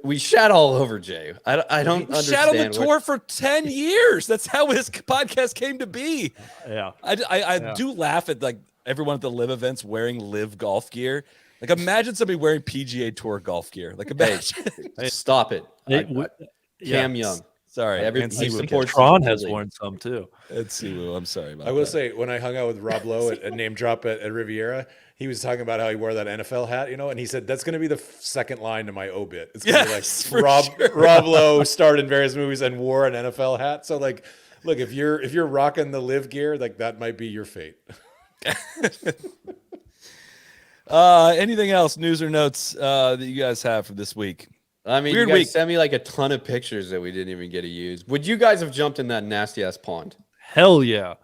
We shat all over Jay. I don't understand. Shat on the tour for 10 years. That's how this podcast came to be. Yeah. I do laugh at everyone at the live events wearing live golf gear. Like imagine somebody wearing PGA Tour golf gear. Like imagine. Stop it. Cam Young. Sorry. Tron has worn some too. It's Siwoo. I'm sorry about that. I will say, when I hung out with Rob Lowe at Name Drop at Riviera, he was talking about how he wore that NFL hat, and he said, that's going to be the second line to my obit. It's going to be Rob Lowe starred in various movies and wore an NFL hat. So look, if you're rocking the live gear, that might be your fate. Anything else, news or notes that you guys have for this week? I mean, you guys sent me a ton of pictures that we didn't even get to use. Would you guys have jumped in that nasty ass pond? Hell yeah.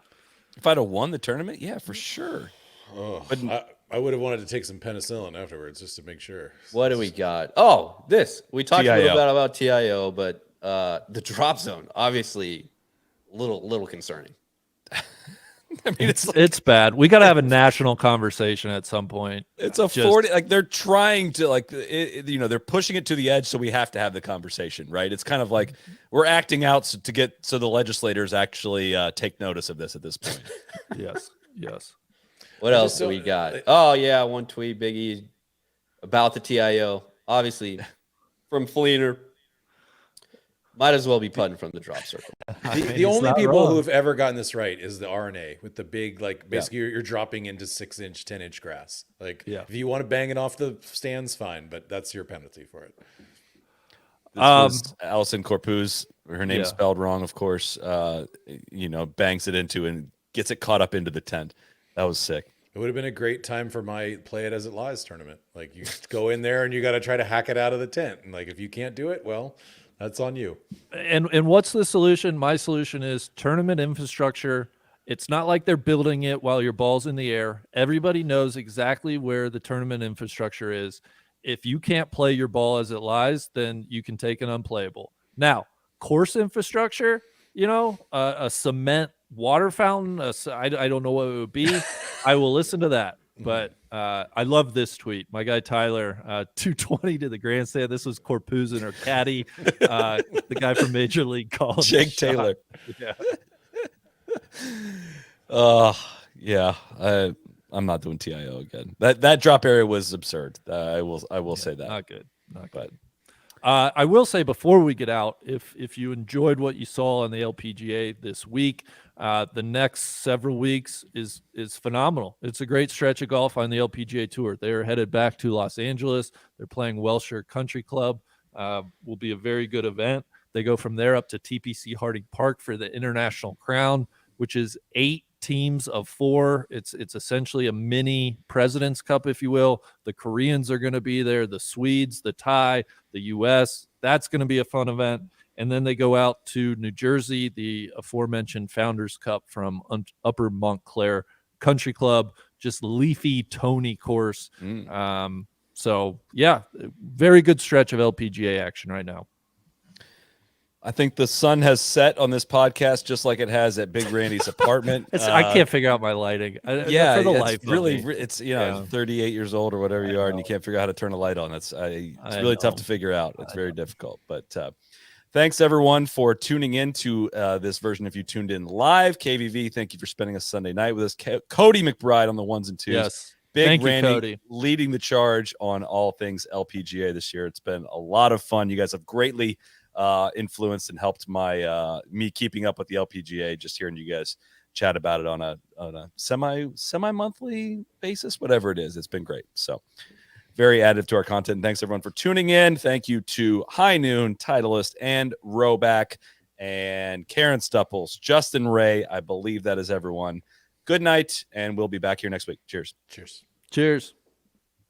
If I'd have won the tournament, yeah, for sure. Oh, but I would have wanted to take some penicillin afterwards just to make sure. What do we got? Oh, this. We talked a little bit about TIO, but the drop zone, obviously, little concerning. I mean, it's bad. We got to have a national conversation at some point. It's a 40. They're trying to they're pushing it to the edge, so we have to have the conversation, right? It's kind of like we're acting out so the legislators actually take notice of this at this point. Yes. What else do we got? Oh yeah, one tweet, Biggie, about the TIO. Obviously, from Fleener. Might as well be putting from the drop circle. The only people who have ever gotten this right is the RNA with the big, basically you're dropping into 6-inch, 10-inch grass. If you want to bang it off the stands, fine, but that's your penalty for it. This was Allison Corpuz, her name spelled wrong, of course, bangs it into and gets it caught up into the tent. That was sick. It would have been a great time for my Play It As It Lies tournament. You go in there and you got to try to hack it out of the tent. And if you can't do it, well, that's on you. And what's the solution? My solution is tournament infrastructure. It's not like they're building it while your ball's in the air. Everybody knows exactly where the tournament infrastructure is. If you can't play your ball as it lies, then you can take an unplayable. Now, course infrastructure, a cement water fountain, I don't know what it would be. I will listen to that. But I love this tweet. My guy Tyler, 220 to the grandstand. This was Corpuz and her caddy, the guy from Major League Golf, Jake Taylor. Yeah. Yeah. I'm not doing TIO again. That drop area was absurd. I will say that. Not good. I will say before we get out, if you enjoyed what you saw on the LPGA this week, the next several weeks is phenomenal. It's a great stretch of golf on the LPGA Tour. They're headed back to Los Angeles. They're playing Wellshire Country Club. Will be a very good event. They go from there up to TPC Harding Park for the International Crown, which is 8 teams of 4. It's essentially a mini President's Cup, if you will. The Koreans are going to be there, the Swedes, the Thai, the U.S. That's going to be a fun event. And then they go out to New Jersey, the aforementioned Founders Cup from Upper Montclair country club, just leafy Tony course. So yeah, very good stretch of LPGA action right now. I think the sun has set on this podcast just like it has at Big Randy's apartment. I can't figure out my lighting. For the life it's really, of me. it's 38 years old or whatever you are, and you can't figure out how to turn a light on. It's really tough to figure out. It's very difficult. But thanks everyone for tuning in to this version. If you tuned in live, KVV, thank you for spending a Sunday night with us. Cody McBride on the ones and twos. Yes. Big Thank Randy you, Cody. leading the charge on all things LPGA this year. It's been a lot of fun. You guys have greatly influenced and helped my me keeping up with the LPGA, just hearing you guys chat about it on a semi-monthly basis, whatever it is. It's been great. So very additive to our content. And thanks everyone for tuning in. Thank you to High Noon, Titleist, and Rowback, and Karen Stupples, Justin Ray. I believe that is everyone. Good night, and we'll be back here next week. Cheers. Cheers. Cheers.